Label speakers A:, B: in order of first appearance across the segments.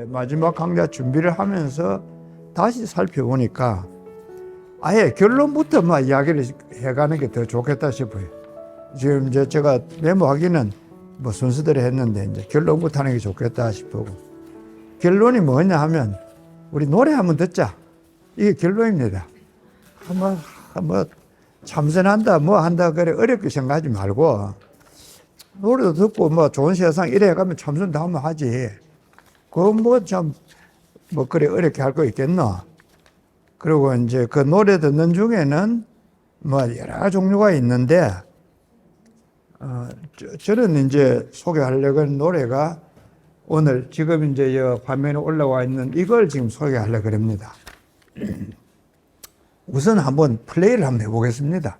A: 마지막 강좌 준비를 하면서 다시 살펴보니까 아예 결론부터 막 이야기를 해가는 게 더 좋겠다 싶어요. 지금 이제 제가 메모하기는 뭐 순서대로 했는데 이제 결론부터 하는 게 좋겠다 싶고, 결론이 뭐냐 하면 우리 노래 한번 듣자. 이게 결론입니다. 뭐 참선한다 뭐 한다 그래 어렵게 생각하지 말고 노래도 듣고 뭐 좋은 세상 이래 가면 참선도 한번 하지. 그거 뭐 그래 어렵게 할 거 있겠노. 그리고 이제 그 노래 듣는 중에는 뭐 여러 종류가 있는데 저는 이제 소개하려고 하는 노래가 오늘 지금 이제 화면에 올라와 있는 이걸 지금 소개하려고 합니다. 우선 한번 플레이를 한번 해보겠습니다.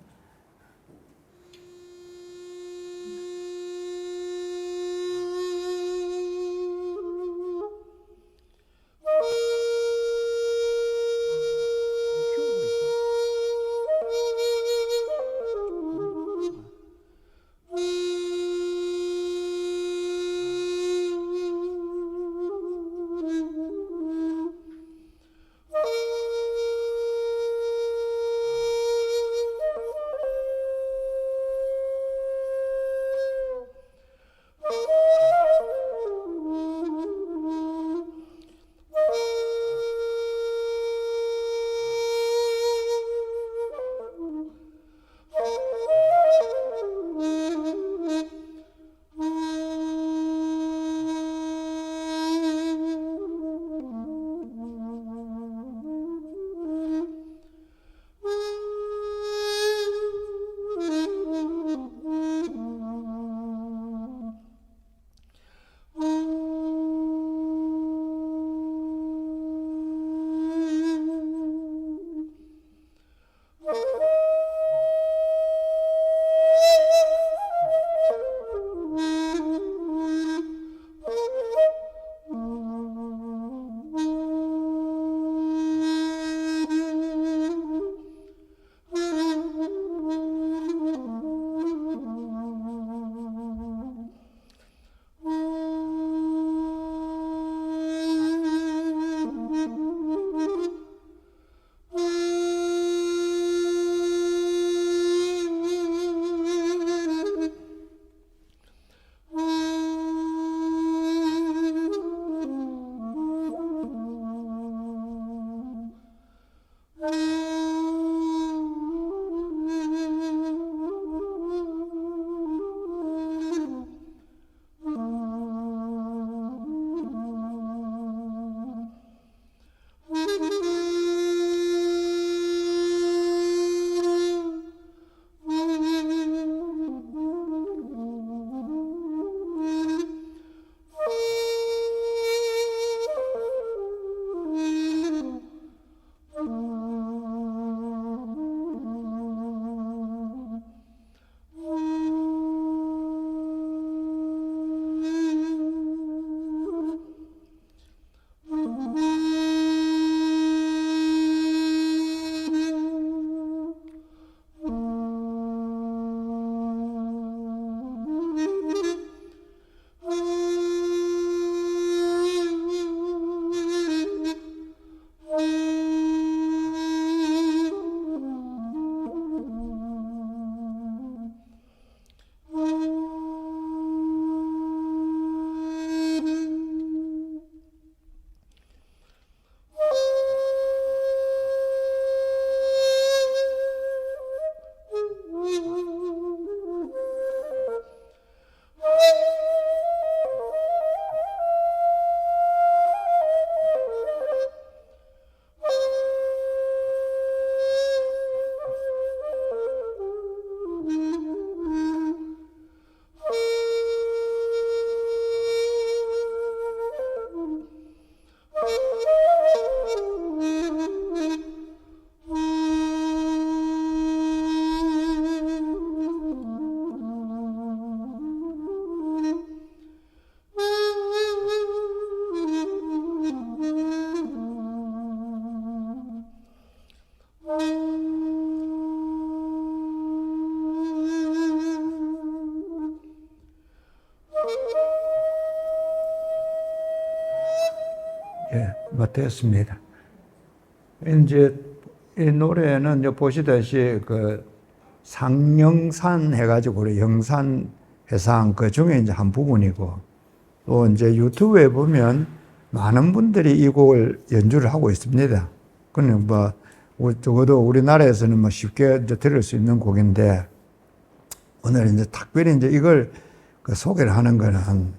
A: 뭐 됐습니다. 이제 이 노래는 이제 보시다시피 그 상영산 해가지고 우리 영산 해상 그 중에 이제 한 부분이고, 또 이제 유튜브에 보면 많은 분들이 이 곡을 연주를 하고 있습니다. 그는 뭐 적어도 우리나라에서는 뭐 쉽게 이제 들을 수 있는 곡인데, 오늘 이제 특별히 이제 이걸 그 소개를 하는 거는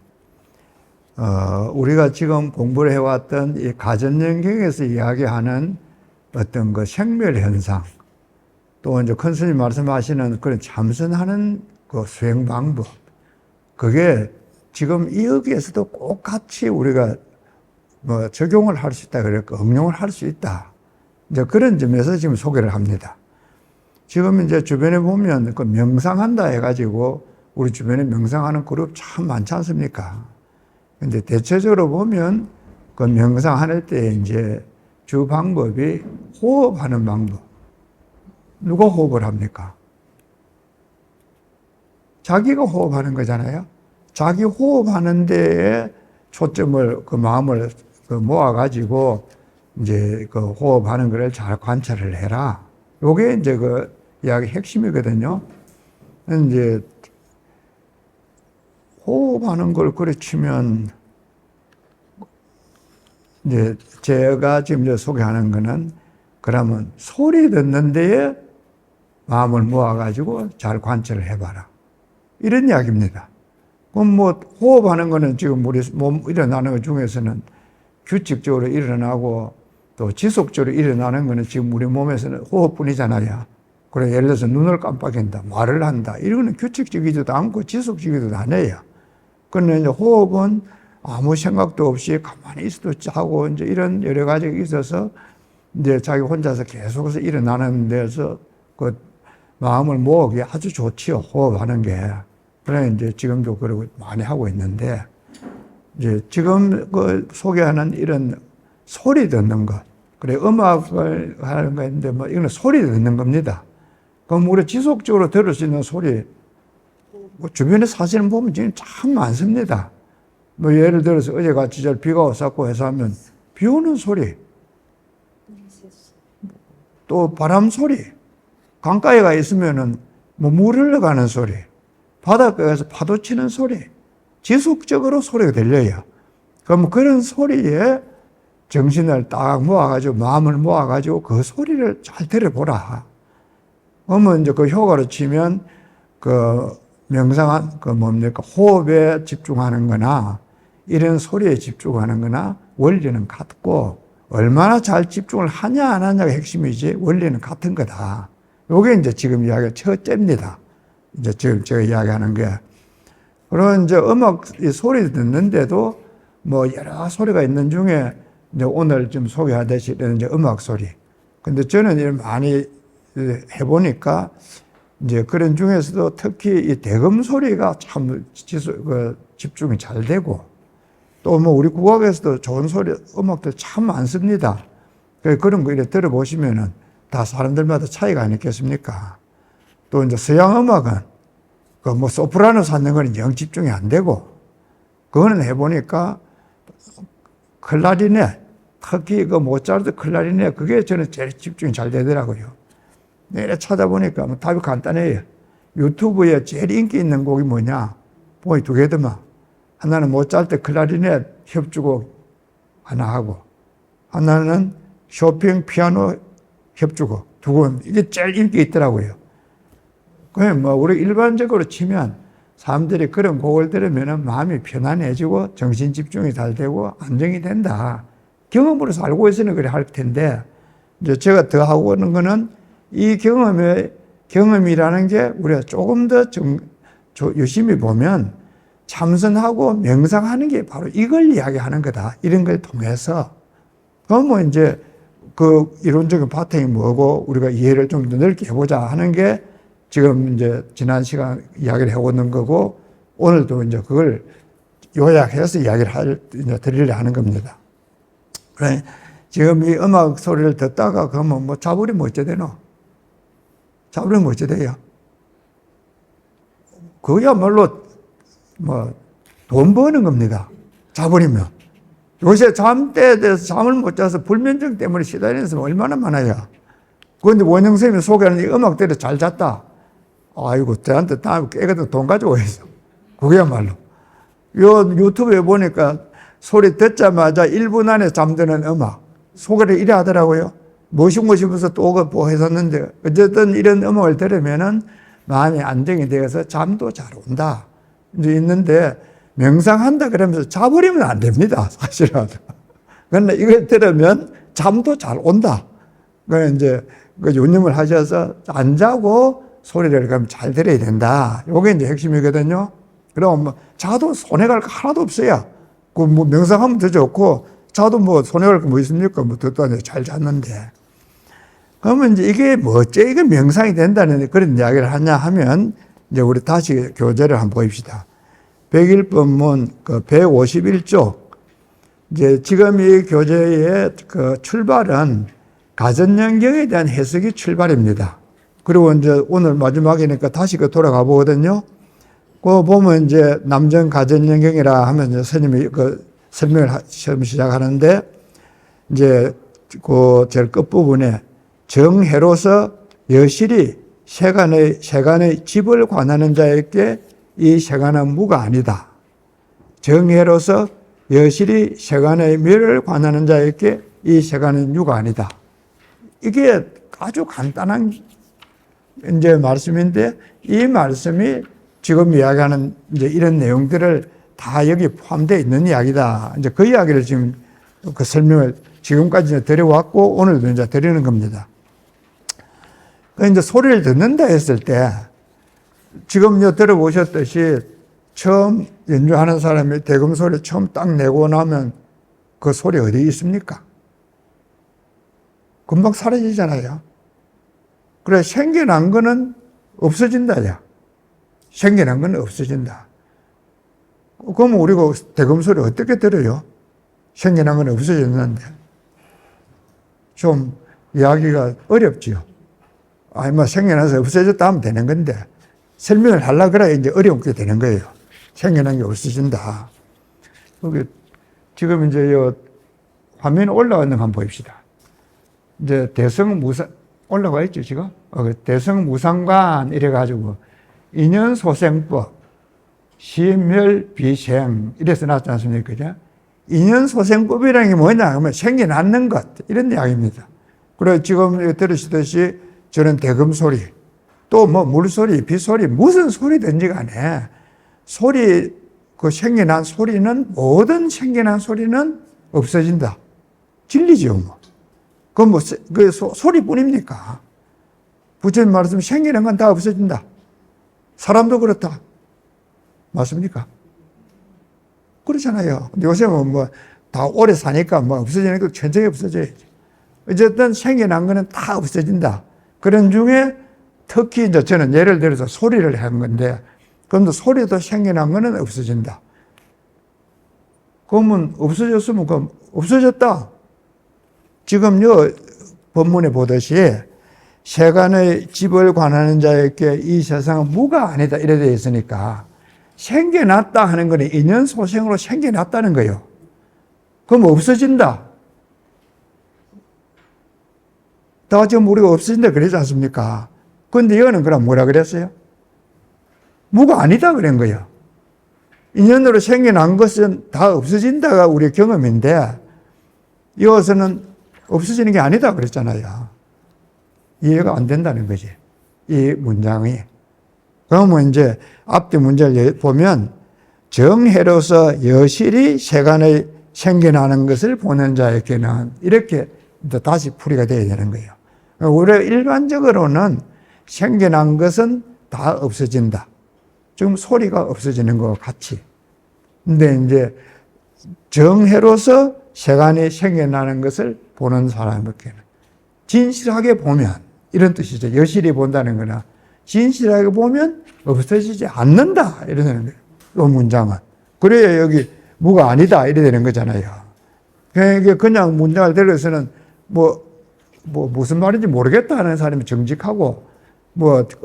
A: 우리가 지금 공부를 해왔던 이 가전연경에서 이야기하는 어떤 그 생멸 현상, 또 이제 큰 스님 말씀하시는 그런 참선하는 그 수행 방법, 그게 지금 이 여기에서도 꼭 같이 우리가 뭐 적용을 할 수 있다, 그럴까, 응용을 할 수 있다. 이제 그런 점에서 지금 소개를 합니다. 지금 이제 주변에 보면 그 명상한다 해가지고 우리 주변에 명상하는 그룹 참 많지 않습니까? 근데 대체적으로 보면 그 명상할 때 이제 주 방법이 호흡하는 방법. 누가 호흡을 합니까? 자기가 호흡하는 거잖아요. 자기 호흡하는 데에 초점을, 그 마음을 그 모아가지고 이제 그 호흡하는 거를 잘 관찰을 해라. 요게 이제 그 이야기 핵심이거든요. 이제 호흡하는 걸 그르치면, 이제 제가 지금 이제 소개하는 거는, 그러면 소리 듣는 데에 마음을 모아가지고 잘 관찰을 해봐라. 이런 이야기입니다. 그럼 뭐 호흡하는 거는 지금 우리 몸 일어나는 것 중에서는 규칙적으로 일어나고 또 지속적으로 일어나는 거는 지금 우리 몸에서는 호흡뿐이잖아요. 그래, 예를 들어서 눈을 깜빡인다, 말을 한다, 이거는 규칙적이지도 않고 지속적이지도 않아요. 그런데 이제 호흡은 아무 생각도 없이 가만히 있어도 자고 이제 이런 여러 가지가 있어서 이제 자기 혼자서 계속해서 일어나는 데서 그 마음을 모으기 아주 좋지요, 호흡하는 게. 그래, 이제 지금도 그러고 많이 하고 있는데, 이제 지금 그 소개하는 이런 소리 듣는 것, 그래, 음악을 하는 거 있는데, 뭐, 이거는 소리 듣는 겁니다. 그럼 우리 지속적으로 들을 수 있는 소리, 뭐 주변에 사실은 보면 지금 참 많습니다. 뭐, 예를 들어서 어제같이 비가 왔었고 해서 하면, 비 오는 소리, 또 바람 소리, 강가에 가 있으면은 뭐 물 흘러가는 소리, 바닷가에서 파도 치는 소리, 지속적으로 소리가 들려요. 그럼 그런 소리에 정신을 딱 모아가지고, 마음을 모아가지고 그 소리를 잘 들어보라. 그러면 이제 그 효과로 치면 그 명상한 그 뭡니까? 호흡에 집중하는 거나 이런 소리에 집중하는 거나 원리는 같고, 얼마나 잘 집중을 하냐 안 하냐가 핵심이지 원리는 같은 거다. 요게 이제 지금 이야기가 첫째입니다. 이제 지금 제가 이야기하는 게. 그런 이제 음악 소리 듣는데도 뭐 여러 소리가 있는 중에 이제 오늘 좀 소개하듯이 이런 이제 음악 소리. 근데 저는 이걸 많이 해보니까 이제 그런 중에서도 특히 이 대금 소리가 참 집중이 잘 되고, 또 뭐 우리 국악에서도 좋은 소리, 음악들 참 많습니다. 그런 거 이렇게 들어보시면은 다 사람들마다 차이가 아니겠습니까? 또 이제 서양 음악은 그 뭐 소프라노 찾는 거는 영 집중이 안 되고, 그거는 해보니까 클라리넷, 특히 그 모차르트 클라리넷, 그게 저는 제일 집중이 잘 되더라고요. 내가 찾아보니까 뭐 답이 간단해요. 유튜브에 제일 인기 있는 곡이 뭐냐? 보기 두 개더만. 하나는 모차르트 클라리넷 협주곡 하나 하고, 하나는 쇼팽 피아노 협주곡 두 곡. 이게 제일 인기 있더라고요. 그냥 뭐 우리 일반적으로 치면 사람들이 그런 곡을 들으면 마음이 편안해지고 정신 집중이 잘 되고 안정이 된다. 경험으로서 알고 있으니 그래 할 텐데, 이제 제가 더 하고 있는 거는 이 경험이라는 게 우리가 조금 더 유심히 보면 참선하고 명상하는 게 바로 이걸 이야기하는 거다. 이런 걸 통해서. 그러면 이제 그 이론적인 바탕이 뭐고 우리가 이해를 좀 더 넓게 해보자 하는 게 지금 이제 지난 시간 이야기를 해오는 거고, 오늘도 이제 그걸 요약해서 이야기를 드리려 하는 겁니다. 그래, 지금 이 음악 소리를 듣다가 그러면 뭐 자버리면 어째 되노? 자버리면 어째 돼요? 그야말로 뭐 돈 버는 겁니다. 자버리면. 요새 잠때에 대해서 잠을 못 자서 불면증 때문에 시달리는 사람 얼마나 많아요. 그런데 원영 선생님이 소개하는 이 음악대로 잘 잤다. 아이고, 저한테 다음에 깨거든 돈 가지고 있어. 그게야말로. 요 유튜브에 보니까 소리 듣자마자 1분 안에 잠드는 음악. 소개를 이래 하더라고요. 멋있고 싶어서 또 뭐 했었는데, 어쨌든 이런 음악을 들으면은 마음이 안정이 되어서 잠도 잘 온다. 이제 있는데, 명상한다 그러면서 자버리면 안 됩니다. 사실은. 그런데 이걸 들으면 잠도 잘 온다. 그 이제 그 유념을 하셔서 안 자고 소리를 그럼 잘 들어야 된다. 요게 이제 핵심이거든요. 그럼 뭐 자도 손해갈 거 하나도 없어요. 그 뭐 명상하면 더 좋고, 자도 뭐 손해갈 거 뭐 있습니까? 뭐 듣도 안 돼. 잘 잤는데. 그러면 이제 이게 뭐지? 이게 명상이 된다는 그런 이야기를 하냐 하면, 이제 우리 다시 교재를 한번 보입시다. 101법문 그 151쪽. 이제 지금 이 교재의 그 출발은 가전연경에 대한 해석이 출발입니다. 그리고 이제 오늘 마지막이니까 다시 그 돌아가 보거든요. 그 보면 이제 남전 가전연경이라 하면 이제 스님이 그 설명을 시작하는데, 이제 그 제일 끝부분에 정해로서 여실히 세간의 집을 관하는 자에게 이 세간은 무가 아니다. 정해로서 여실히 세간의 멸을 관하는 자에게 이 세간은 유가 아니다. 이게 아주 간단한 이제 말씀인데, 이 말씀이 지금 이야기하는 이제 이런 내용들을 다 여기 포함되어 있는 이야기다. 이제 그 이야기를 지금 그 설명을 지금까지 드려왔고, 오늘도 이제 드리는 겁니다. 그 이제 소리를 듣는다 했을 때, 지금 들어보셨듯이 처음 연주하는 사람이 대금 소리 처음 딱 내고 나면 그 소리 어디 있습니까? 금방 사라지잖아요. 그래, 생겨난 거는 없어진다, 야. 생겨난 건 없어진다. 그러면 우리가 대금 소리 어떻게 들어요? 생겨난 건 없어졌는데. 좀 이야기가 어렵지요. 아니, 뭐 생겨나서 없어졌다 하면 되는 건데, 설명을 하려고 그래야 이제 어렵게 되는 거예요. 생겨난 게 없어진다. 여기 지금 이제 요 화면에 올라와 있는 거 한번 보입시다. 이제 대성무상, 올라가 있죠, 지금? 대성무상관 이래가지고, 인연소생법, 시멸비생, 이래서 나왔지 않습니까? 그죠? 인연소생법이라는 게 뭐냐 하면 생겨났는 것, 이런 이야기입니다. 그리고 지금 들으시듯이 저런 대금 소리, 또 뭐 물소리, 빗소리, 무슨 소리든지 간에 소리, 그 생겨난 소리는, 모든 생겨난 소리는 없어진다. 진리죠, 뭐. 그건 뭐, 그 소리뿐입니까? 부처님 말씀, 생기는 건 다 없어진다. 사람도 그렇다. 맞습니까? 그렇잖아요. 근데 요새는 뭐, 다 오래 사니까 뭐 없어지는 거 천천히 없어져야지. 어쨌든 생겨난 거는 다 없어진다. 그런 중에 특히 이제 저는 예를 들어서 소리를 한 건데, 그럼 소리도 생겨난 거는 없어진다. 그러면 없어졌으면 그럼 없어졌다. 지금 요 본문에 보듯이 세간의 집을 관하는 자에게 이 세상은 무가 아니다 이래 되어 있으니까 생겨났다 하는 거는 인연소생으로 생겨났다는 거예요. 그럼 없어진다. 다 지금 우리가 없어진다 그러지 않습니까? 그런데 이거는 그럼 뭐라 그랬어요? 무가 아니다 그런 거예요. 인연으로 생겨난 것은 다 없어진다가 우리의 경험인데, 이것은 없어지는 게 아니다 그랬잖아요. 이해가 안 된다는 거지, 이 문장이. 그러면 이제 앞뒤 문제를 보면, 정해로서 여실히 세간에 생겨나는 것을 보는 자에게는 이렇게 다시 풀이가 되어야 되는 거예요. 우리가 일반적으로는 생겨난 것은 다 없어진다. 지금 소리가 없어지는 것 같이. 근데 이제 정해로서 세간이 생겨나는 것을 보는 사람에게는 진실하게 보면, 이런 뜻이죠. 여실히 본다는 거나 진실하게 보면 없어지지 않는다 이러는 거예요. 이 문장은. 그래야 여기 무가 아니다 이래 되는 거잖아요. 그냥 문장을 들어서는 무슨 말인지 모르겠다 하는 사람이 정직하고,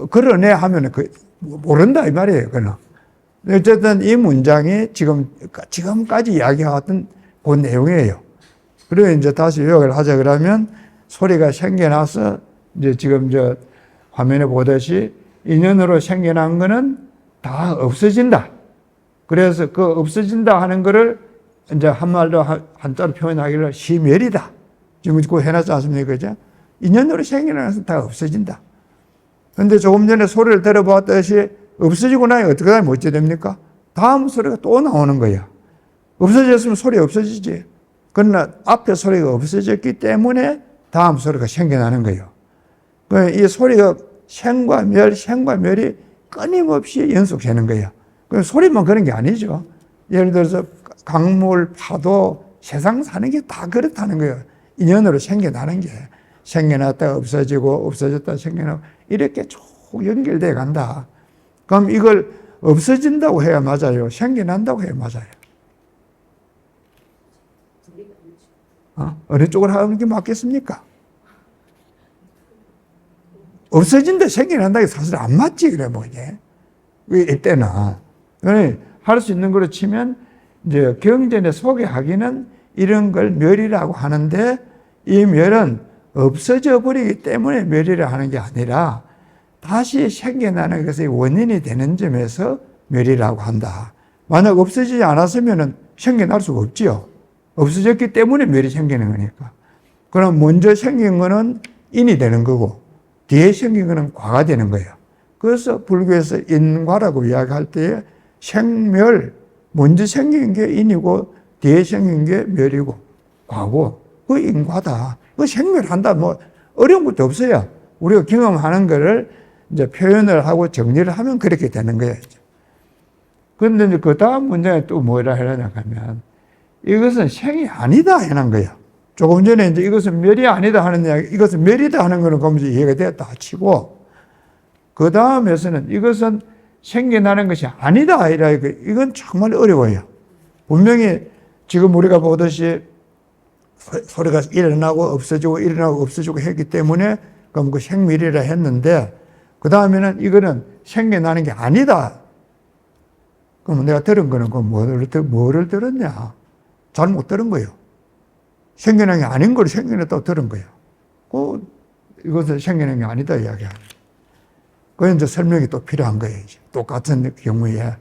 A: 그러네 하면은 모른다 이 말이에요. 그는. 어쨌든 이 문장이 지금까지 이야기해왔던 그 내용이에요. 그리고 이제 다시 요약을 하자 그러면 소리가 생겨나서 이제 지금 저 화면에 보듯이 인연으로 생겨난 거는 다 없어진다. 그래서 그 없어진다 하는 거를 이제 한말로 한자로 표현하기를 시멸이다. 지금 그 해놨지 않습니까? 그죠? 인연으로 생겨나서 다 없어진다. 근데 조금 전에 소리를 들어봤듯이 없어지고 나니 어떻게 하면 어찌 됩니까? 다음 소리가 또 나오는 거야. 없어졌으면 소리 없어지지. 그러나 앞에 소리가 없어졌기 때문에 다음 소리가 생겨나는 거예요. 이 소리가 생과 멸이 끊임없이 연속되는 거예요. 소리만 그런 게 아니죠. 예를 들어서 강물, 파도, 세상 사는 게 다 그렇다는 거예요. 인연으로 생겨나는 게. 생겨났다가 없어지고 없어졌다가 생겨나고 이렇게 쭉 연결돼 간다. 그럼 이걸 없어진다고 해야 맞아요? 생겨난다고 해야 맞아요? 어느 쪽을 하는 게 맞겠습니까? 없어진다, 생겨난다, 사실 안 맞지, 그래, 뭐, 이게. 이때는. 할 수 있는 걸로 치면, 이제 경전에 소개하기는 이런 걸 멸이라고 하는데, 이 멸은 없어져 버리기 때문에 멸이라 하는 게 아니라, 다시 생겨나는 것의 원인이 되는 점에서 멸이라고 한다. 만약 없어지지 않았으면 생겨날 수가 없지요. 없어졌기 때문에 멸이 생기는 거니까. 그럼 먼저 생긴 거는 인이 되는 거고, 뒤에 생긴 거는 과가 되는 거예요. 그래서 불교에서 인과라고 이야기할 때 생멸, 먼저 생긴 게 인이고, 뒤에 생긴 게 멸이고, 과고, 그 인과다. 그 생멸한다. 뭐, 어려운 것도 없어요. 우리가 경험하는 거를 이제 표현을 하고 정리를 하면 그렇게 되는 거예요. 그런데 이제 그 다음 문제는 또 뭐라 하려냐 하면, 이것은 생이 아니다 하는 거예요. 조금 전에 이제 이것은 멸이 아니다 하는 이야기, 이것은 멸이다 하는 거는 그러면서 이해가 되었다 치고, 그 다음에서는 이것은 생겨나는 것이 아니다. 이건 정말 어려워요. 분명히 지금 우리가 보듯이 소리가 일어나고 없어지고 일어나고 없어지고 했기 때문에 그럼 그 생멸이라 했는데, 그 다음에는 이거는 생겨나는 게 아니다. 그럼 내가 들은 거는 그 뭐를 들었냐? 잘못 들은 거예요. 생겨난 게 아닌 걸 생겨났다고 들은 거예요. 이것은 생겨난 게 아니다 이야기하는. 그래서 이제 설명이 또 필요한 거예요. 이제. 똑같은 경우에.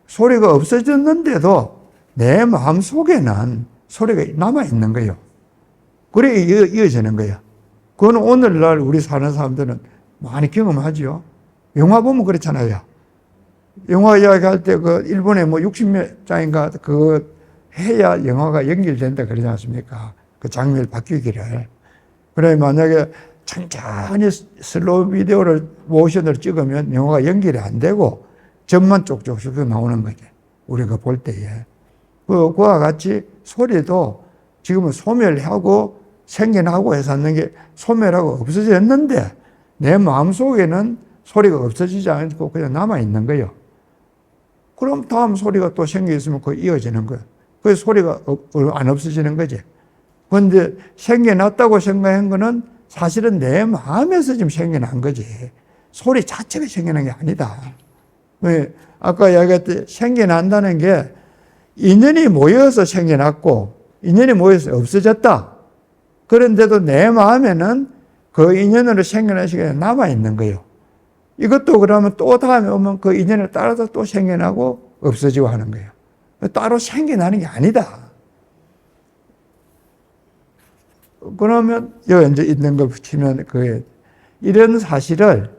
A: 소리가 없어졌는데도 내 마음 속에는 소리가 남아있는 거예요. 그래 이어지는 거예요. 그건 오늘날 우리 사는 사람들은 많이 경험하죠. 영화 보면 그렇잖아요. 영화 이야기할 때 그 일본에 뭐 60몇 장인가 그거 해야 영화가 연결된다 그러지 않습니까? 그 장면이 바뀌기를. 그래 만약에 천천히 슬로우 비디오를 모션으로 찍으면 영화가 연결이 안 되고 점만 쪽쪽쪽 나오는 거지. 우리가 볼 때에. 그와 같이 소리도 지금은 소멸하고 생겨나고 해서 하는 게 소멸하고 없어졌는데 내 마음속에는 소리가 없어지지 않고 그냥 남아있는 거예요. 그럼 다음 소리가 또 생겨있으면 그거 이어지는 거예요. 그 소리가 안 없어지는 거지. 그런데 생겨났다고 생각한 거는 사실은 내 마음에서 지금 생겨난 거지. 소리 자체가 생겨난 게 아니다. 아까 이야기했듯이 생겨난다는 게 인연이 모여서 생겨났고 인연이 모여서 없어졌다. 그런데도 내 마음에는 그 인연으로 생겨난 시간이 남아있는 거예요. 이것도 그러면 또 다음에 오면 그 인연을 따라서 또 생겨나고 없어지고 하는 거예요. 따로 생겨나는 게 아니다. 그러면 여기 이제 있는 걸 붙이면 이런 사실을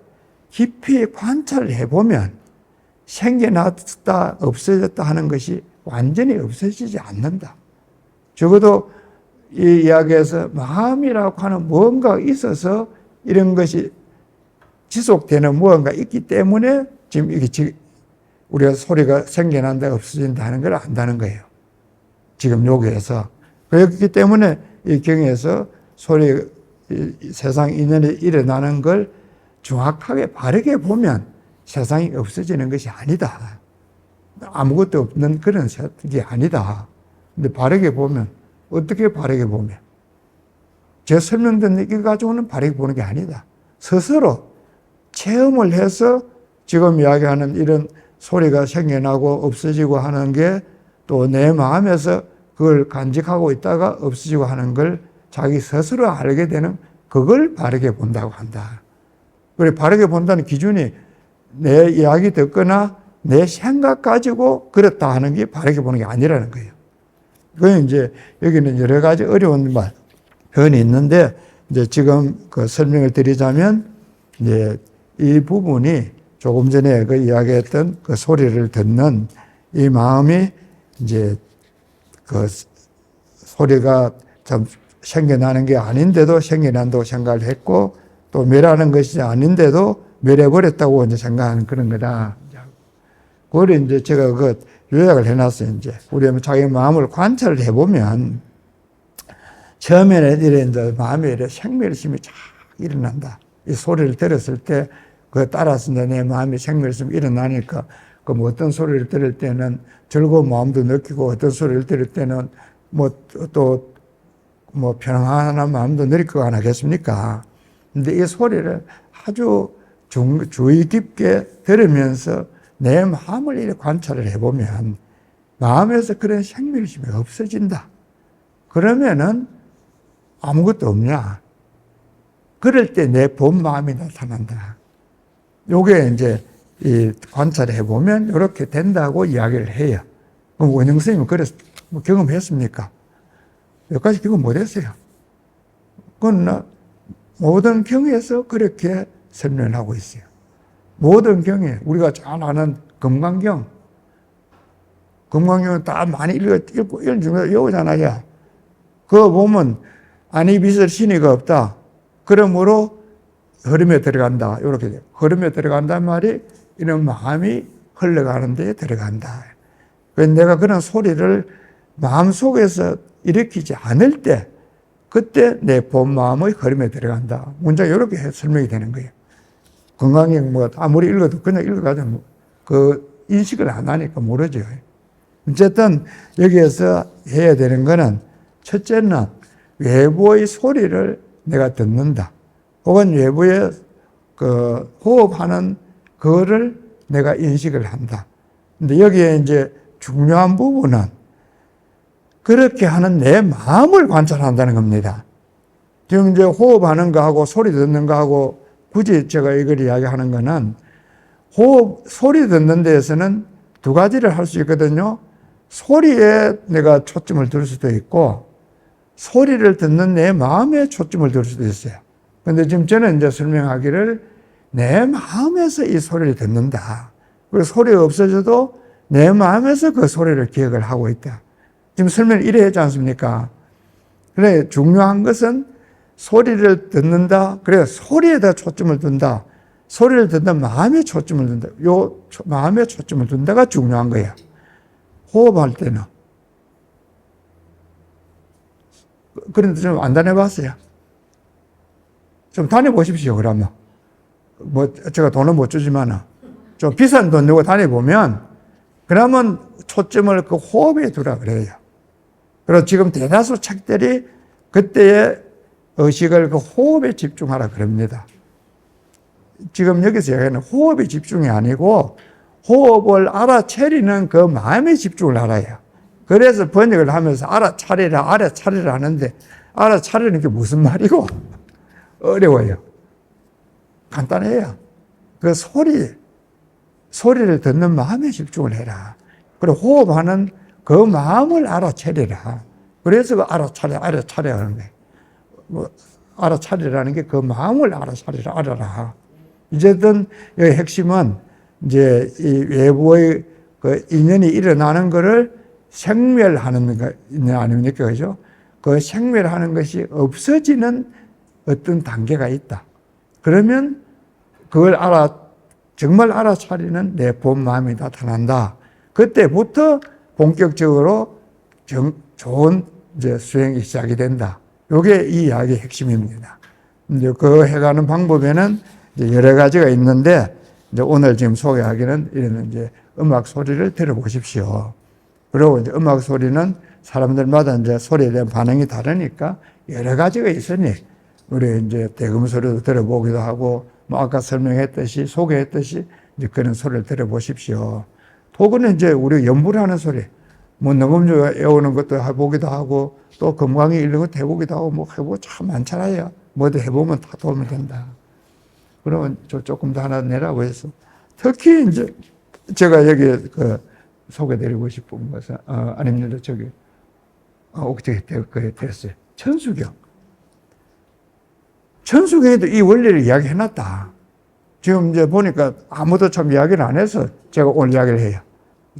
A: 깊이 관찰을 해보면 생겨났다 없어졌다 하는 것이 완전히 없어지지 않는다. 적어도 이 이야기에서 마음이라고 하는 무언가가 있어서 이런 것이 지속되는 무언가 있기 때문에 지금 이게 우리가 소리가 생겨난다 없어진다 하는 걸 안다는 거예요. 지금 여기에서. 그렇기 때문에 이 경에서 세상 인연이 일어나는 걸 정확하게 바르게 보면 세상이 없어지는 것이 아니다. 아무것도 없는 그런 게 아니다. 근데 바르게 보면 어떻게 바르게 보면 제가 설명된 얘기 가지고는 바르게 보는 게 아니다. 스스로 체험을 해서 지금 이야기하는 이런 소리가 생겨나고 없어지고 하는 게 또 내 마음에서 그걸 간직하고 있다가 없어지고 하는 걸 자기 스스로 알게 되는 그걸 바르게 본다고 한다. 그래, 바르게 본다는 기준이 내 이야기 듣거나 내 생각 가지고 그렇다 하는 게 바르게 보는 게 아니라는 거예요. 그건 이제 여기는 여러 가지 어려운 표현이 있는데 이제 지금 그 설명을 드리자면 이제 이 부분이 조금 전에 그 이야기했던 그 소리를 듣는 이 마음이 이제 그 소리가 참 생겨나는 게 아닌데도 생겨난다고 생각을 했고 또 멸하는 것이 아닌데도 멸해버렸다고 이제 생각하는 그런 거다. 그걸 이제 제가 그 요약을 해놨어요. 이제 우리 자기 마음을 관찰을 해보면 처음에는 이제 마음에 이래 생멸심이 쫙 일어난다. 이 소리를 들었을 때 그 따라서 내 마음이 생멸심이 일어나니까 그 뭐 어떤 소리를 들을 때는 즐거운 마음도 느끼고 어떤 소리를 들을 때는 또 평안한 마음도 느낄 거 아니겠습니까? 근데 이 소리를 아주 주의 깊게 들으면서 내 마음을 이렇게 관찰을 해보면 마음에서 그런 생멸심이 없어진다. 그러면은 아무것도 없냐? 그럴 때 내 본 마음이 나타난다. 요게 이제 이 관찰해 보면 이렇게 된다고 이야기를 해요. 그럼 원영 선생님은 그래서 경험했습니까? 여기까지 경험 못했어요. 그건 모든 경에서 그렇게 설명하고 있어요. 모든 경에 우리가 잘 아는 금강경은 다 많이 읽고 외우잖아요. 그거 보면 아니 빚을 신의가 없다. 그러므로 흐름에 들어간다. 이렇게 돼요. 흐름에 들어간단 말이 이런 마음이 흘러가는 데 들어간다. 내가 그런 소리를 마음속에서 일으키지 않을 때 그때 내 본 마음의 흐름에 들어간다. 문장이 이렇게 설명이 되는 거예요. 건강경 아무리 읽어도 그냥 읽어가지고 그 인식을 안 하니까 모르죠. 어쨌든 여기에서 해야 되는 거는 첫째는 외부의 소리를 내가 듣는다. 혹은 외부에 그 호흡하는 그거를 내가 인식을 한다. 근데 여기에 이제 중요한 부분은 그렇게 하는 내 마음을 관찰한다는 겁니다. 지금 이제 호흡하는 거하고 소리 듣는 거하고 굳이 제가 이걸 이야기하는 거는 소리 듣는 데에서는 두 가지를 할 수 있거든요. 소리에 내가 초점을 둘 수도 있고 소리를 듣는 내 마음에 초점을 둘 수도 있어요. 근데 지금 저는 이제 설명하기를 내 마음에서 이 소리를 듣는다. 그리고 소리가 없어져도 내 마음에서 그 소리를 기억을 하고 있다. 지금 설명을 이래 했지 않습니까? 그래, 중요한 것은 소리를 듣는다. 그래, 소리에다 초점을 둔다. 소리를 듣는 마음에 초점을 둔다. 요 마음에 초점을 둔다가 중요한 거야. 호흡할 때는. 그런데 좀 안 다녀봤어요. 좀 다녀보십시오, 그러면. 제가 돈은 못 주지만, 좀 비싼 돈 내고 다녀보면, 그러면 초점을 그 호흡에 두라 그래요. 그리고 지금 대다수 책들이 그때의 의식을 그 호흡에 집중하라 그럽니다. 지금 여기서 얘기하는 호흡에 집중이 아니고, 호흡을 알아차리는 그 마음에 집중을 하라요. 그래서 번역을 하면서 알아차리라 하는데, 알아차리는 게 무슨 말이고? 어려워요. 간단해요. 그 소리를 듣는 마음에 집중을 해라. 그리고 호흡하는 그 마음을 알아차리라. 그래서 그 알아차려 하는 거예요. 알아차리라는 게 그 마음을 알아라. 이제든 여기 핵심은 이제 이 외부의 그 인연이 일어나는 것을 생멸하는 거 아닙니까? 그죠? 그 생멸하는 것이 없어지는 어떤 단계가 있다. 그러면 그걸 정말 알아차리는 내 본 마음이 나타난다. 그때부터 본격적으로 좋은 이제 수행이 시작이 된다. 이게 이 이야기의 핵심입니다. 이제 그 해가는 방법에는 이제 여러 가지가 있는데, 이제 오늘 지금 소개하기는 이런 이제 음악 소리를 들어보십시오. 그리고 이제 음악 소리는 사람들마다 이제 소리에 대한 반응이 다르니까 여러 가지가 있으니, 우리 이제 대금 소리도 들어보기도 하고, 아까 설명했듯이, 소개했듯이, 이제 그런 소리를 들어보십시오. 혹은 이제 우리 연불하는 소리, 뭐 능금주 외우는 것도 해보기도 하고 또 금강이 읽는 것도 해보기도 하고 뭐 해보고 참 많잖아요. 뭐도 해보면 다 도움이 된다. 그러면 저 조금 더 하나 내라고 해서 특히 이제 제가 여기 그 소개드리고 싶은 것은 아닙니다. 저기 어떻게 됐어요. 천수경. 천수경에도 이 원리를 이야기해놨다. 지금 이제 보니까 아무도 참 이야기를 안 해서 제가 오늘 이야기를 해요.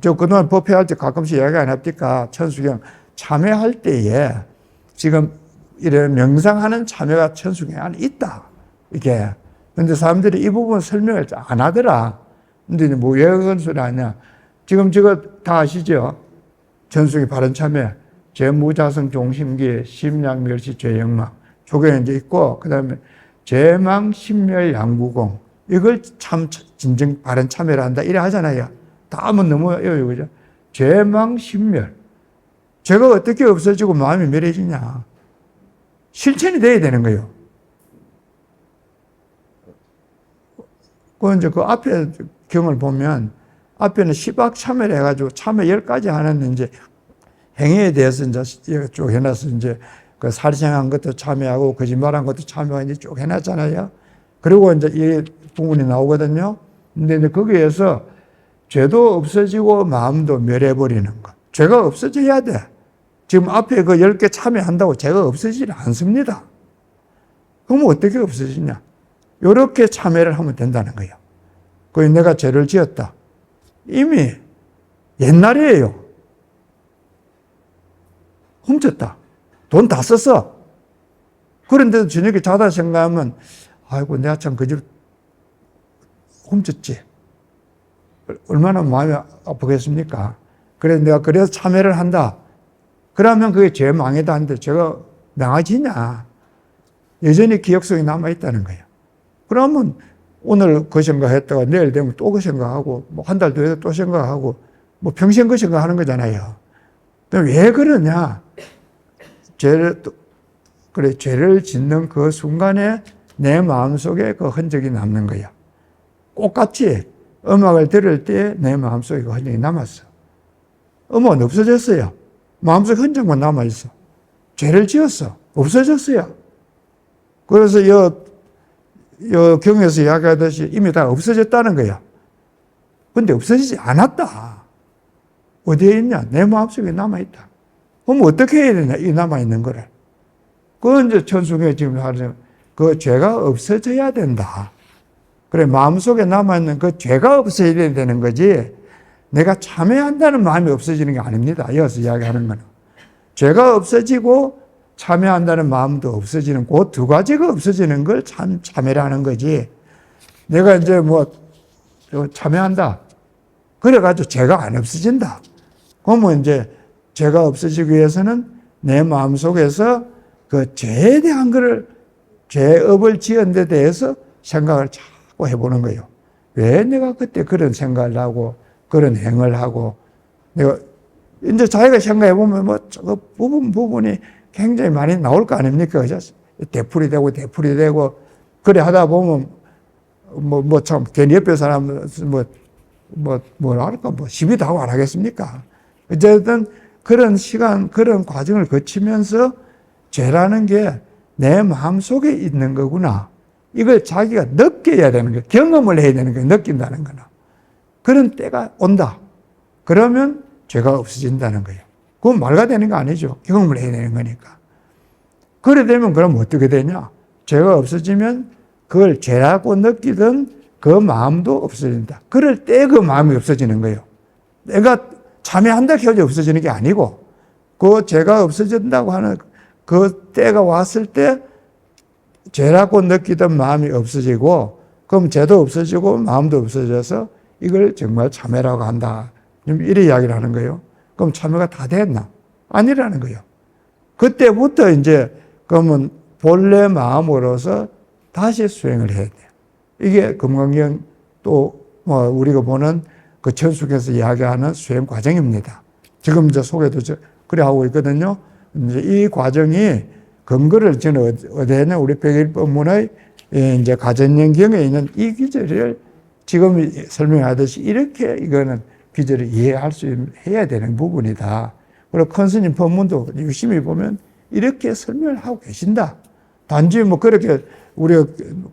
A: 저 그동안 법회할 때 가끔씩 이야기 안 합니까? 천수경 참여할 때에 지금 이런 명상하는 참여가 천수경 안에 있다. 이게. 근데 사람들이 이 부분 설명을 안 하더라. 근데 뭐 왜 그런 소리 하냐. 지금 저거 다 아시죠? 천수경 바른 참여, 재무자성 종심기, 심양멸시 죄영망. 저게 이제 있고, 그 다음에 재망, 심멸, 양구공. 이걸 참 진정 바른 참여를 한다. 이래 하잖아요. 다 하면 너무 어려워요. 그죠? 재망, 심멸. 죄가 어떻게 없어지고 마음이 멸해지냐. 실천이 돼야 되는 거예요. 그 이제 그 앞에 경을 보면 앞에는 시박 참여를 해가지고 참여 10가지 하는 이제 행위에 대해서 이제 쭉 해놔서 이제 그 살생한 것도 참여하고 거짓말한 것도 참여하고 이제 쭉 해놨잖아요. 그리고 이제 이 부분이 나오거든요. 근데 이제 거기에서 죄도 없어지고 마음도 멸해버리는 것. 죄가 없어져야 돼. 지금 앞에 그 10개 참여한다고 죄가 없어지지 않습니다. 그럼 어떻게 없어지냐? 이렇게 참여를 하면 된다는 거예요. 그 내가 죄를 지었다. 이미 옛날이에요. 훔쳤다. 돈 다 썼어. 그런데도 저녁에 자다 생각하면 아이고 내가 참 그 집 훔쳤지. 얼마나 마음이 아프겠습니까? 그래서 내가 그래서 참여를 한다. 그러면 그게 죄 망이다 하는데 죄가 망하지냐. 여전히 기억속에 남아있다는 거예요. 그러면 오늘 그 생각했다가 내일 되면 또 그 생각하고 뭐 한 달 뒤에도 또 생각하고 뭐 평생 그 생각하는 거잖아요. 왜 그러냐? 죄를 짓는 그 순간에 내 마음속에 그 흔적이 남는 거야. 똑같이 음악을 들을 때 내 마음속에 그 흔적이 남았어. 음악은 없어졌어요. 마음속 흔적만 남아있어. 죄를 지었어. 없어졌어요. 그래서 이 경에서 이야기하듯이 이미 다 없어졌다는 거야. 근데 없어지지 않았다. 어디에 있냐? 내 마음속에 남아있다. 그럼 어떻게 해야 되냐? 이 남아있는 거를. 그건 이제 천수경에 지금 하는 그 죄가 없어져야 된다. 그래, 마음속에 남아있는 그 죄가 없어져야 되는 거지, 내가 참여한다는 마음이 없어지는 게 아닙니다. 이어서 이야기하는 거는. 죄가 없어지고 참여한다는 마음도 없어지는 그 두 가지가 없어지는 걸 참여라는 거지. 내가 이제 뭐 참여한다. 그래가지고 죄가 안 없어진다. 그러면 이제 죄가 없어지기 위해서는 내 마음속에서 그 죄에 대한 거를, 죄업을 지은 데 대해서 생각을 자꾸 해보는 거예요. 왜 내가 그때 그런 생각을 하고 그런 행을 하고, 내가 이제 자기가 생각해보면 뭐 저거 부분이 굉장히 많이 나올 거 아닙니까? 그죠? 되풀이 되고 그래 하다 보면 뭐 참 괜히 옆에 사람 뭐랄까 시비도 하고 안 하겠습니까? 어쨌든 그런 시간, 그런 과정을 거치면서 죄라는 게 내 마음속에 있는 거구나. 이걸 자기가 느껴야 되는 거예요. 경험을 해야 되는 거예요. 느낀다는 거나. 그런 때가 온다. 그러면 죄가 없어진다는 거예요. 그건 말가 되는 거 아니죠. 경험을 해야 되는 거니까. 그래 되면 그럼 어떻게 되냐? 죄가 없어지면 그걸 죄라고 느끼던 그 마음도 없어진다. 그럴 때 그 마음이 없어지는 거예요. 내가 참여한다 해서 없어지는 게 아니고, 그 죄가 없어진다고 하는 그 때가 왔을 때 죄라고 느끼던 마음이 없어지고, 그럼 죄도 없어지고 마음도 없어져서 이걸 정말 참여라고 한다. 이래 이야기를 하는 거예요. 그럼 참여가 다 됐나? 아니라는 거예요. 그때부터 이제 그러면 본래 마음으로서 다시 수행을 해야 돼요. 이게 금강경 또 뭐 우리가 보는 그 천수경에서 이야기하는 수행 과정입니다. 지금 이제 소개도 그래 하고 있거든요. 이제 이 과정이 근거를 저는 어디에는 우리 백일법문의 이제 가전연경에 있는 이 기절을 지금 설명하듯이 이렇게 이거는 기절을 이해할 수 해야 되는 부분이다. 그리고 큰 스님 법문도 유심히 보면 이렇게 설명을 하고 계신다. 단지 뭐 그렇게 우리가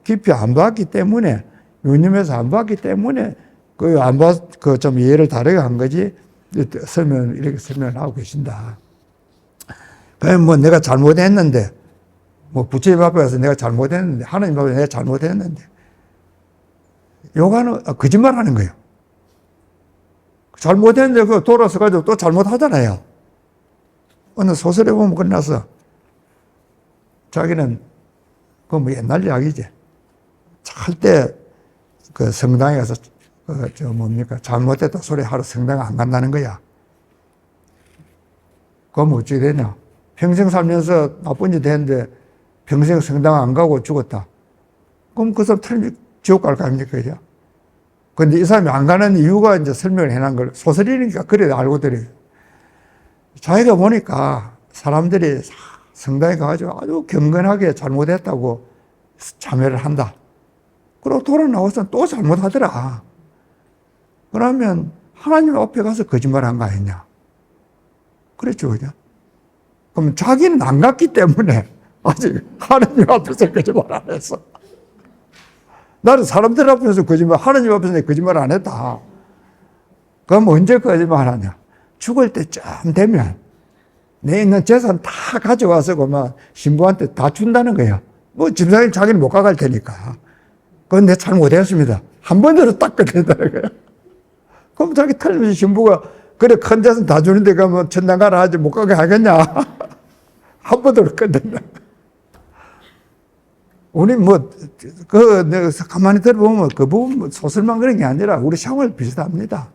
A: 깊이 안 봤기 때문에, 유념해서 안 봤기 때문에 좀 이해를 다르게 한 거지, 이렇게 설명을 하고 계신다. 그럼 뭐 내가 잘못했는데, 뭐 부처님 앞에 가서 내가 잘못했는데, 하나님 앞에 내가 잘못했는데, 요가는 거짓말 하는 거예요. 잘못했는데 그 돌아서 가지고 또 잘못하잖아요. 어느 소설에 보면 끝나서 자기는 그 뭐 옛날 이야기지. 절대 그 성당에 가서 잘못했다 소리 하러 성당 안 간다는 거야. 그럼 어찌 되냐? 평생 살면서 나쁜 짓 했는데 평생 성당 안 가고 죽었다. 그럼 그 사람 틀림없이 지옥 갈 거 아닙니까? 그죠? 근데 이 사람이 안 가는 이유가 이제 설명을 해놓은 걸 소설이니까 그래 알고 들어요. 자기가 보니까 사람들이 성당에 가가지고 아주 경건하게 잘못했다고 참회를 한다. 그러고 돌아 나와서 또 잘못하더라. 그러면 하나님 앞에 가서 거짓말 한 거 아니냐? 그랬죠, 그죠? 그럼 자기는 안 갔기 때문에 아직 하나님 앞에서 거짓말 안 했어. 나는 사람들 앞에서 거짓말, 하나님 앞에서 거짓말 안 했다. 그럼 언제 거짓말 하냐? 죽을 때쯤 되면 내 있는 재산 다 가져와서 그만 신부한테 다 준다는 거야. 뭐 집사님 자기는 못 가갈 테니까. 그건 내 잘못했습니다. 한 번으로 딱 끝낸다는 거야. 그럼 자기 틀림없이 신부가 그래 큰 재산 다 주는데 가면 천당 가라 하지 못 가게 하겠냐? 한 번으로 끝낸다. 우리 내가 가만히 들어보면 그 부분 소설만 그런 게 아니라 우리 생활 비슷합니다.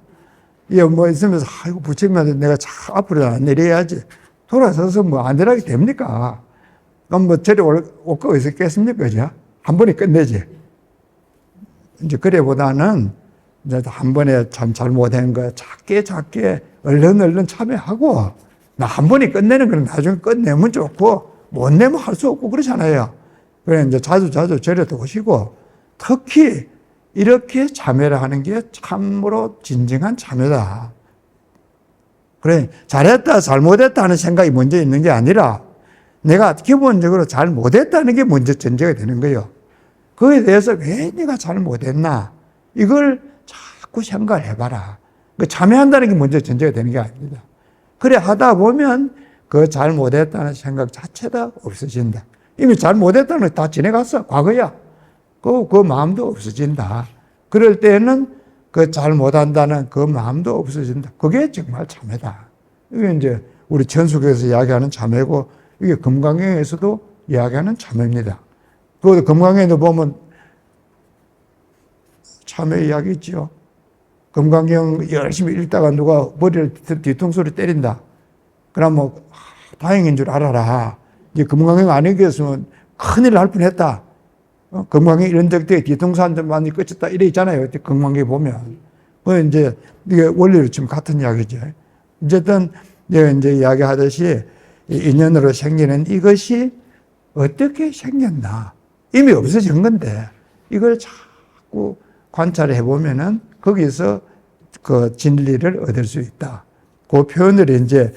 A: 예, 있으면서, 아이고, 부처님한테 내가 참 앞으로 안 내려야지. 돌아서서 안 내려가게 됩니까? 그럼 저리 올 거 있었겠습니까? 그죠? 한 번에 끝내지. 이제 그래보다는 이제 한 번에 참 잘못한 거 작게 얼른 참여하고 나 한 번에 끝내는 건 나중에 끝내면 좋고 못 내면 할 수 없고 그렇잖아요. 그래 이제 자주 절에도 오시고 특히 이렇게 참여를 하는 게 참으로 진정한 참여다. 그래 잘했다 잘못했다 하는 생각이 먼저 있는 게 아니라 내가 기본적으로 잘 못했다는 게 먼저 전제가 되는 거예요. 그에 대해서 왜 내가 잘 못했나 이걸 자꾸 생각을 해봐라. 참여한다는 게 먼저 전제가 되는 게 아닙니다. 그래 하다 보면 그 잘 못했다는 생각 자체가 없어진다. 이미 잘 못했다는 거 다 지나갔어. 과거야. 그 마음도 없어진다. 그럴 때는 그 잘 못한다는 그 마음도 없어진다. 그게 정말 참회다. 이게 이제 우리 천수교에서 이야기하는 참회고 이게 금강경에서도 이야기하는 참회입니다. 그 금강경에도 보면 참회 이야기 있죠. 금강경 열심히 읽다가 누가 머리를 뒤통수를 때린다. 그러면 다행인 줄 알아라. 이제 금강경 안 읽었으면 큰일 날 뻔했다. 금강경 이런 적때 뒤통수 한 대 많이 끝쳤다 이래 있잖아요. 금강경 보면. 그 이제 이게 원리로 지금 같은 이야기죠. 어쨌든 이제 이야기하듯이 인연으로 생기는 이것이 어떻게 생겼나. 이미 없어진 건데 이걸 자꾸 관찰해 보면은 거기서 그 진리를 얻을 수 있다. 그 표현을 이제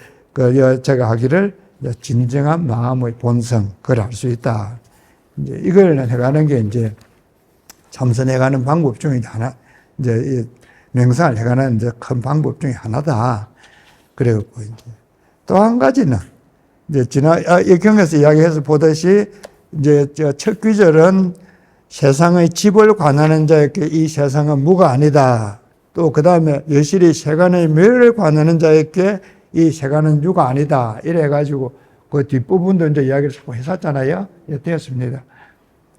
A: 제가 하기를 진정한 마음의 본성, 그걸 알 수 있다. 이제 이걸 해가는 게 이제 참선해가는 방법 중에 하나, 이제 명상을 해가는 이제 큰 방법 중에 하나다. 그래갖고 이제 또 한 가지는 이제 이 경에서 이야기해서 보듯이 이제 첫 귀절은 세상의 집을 관하는 자에게 이 세상은 무가 아니다. 또 그 다음에 여실히 세간의 멸을 관하는 자에게 이 세간은 유가 아니다. 이래가지고 그 뒷부분도 이제 이야기를 자꾸 했었잖아요. 되었습니다.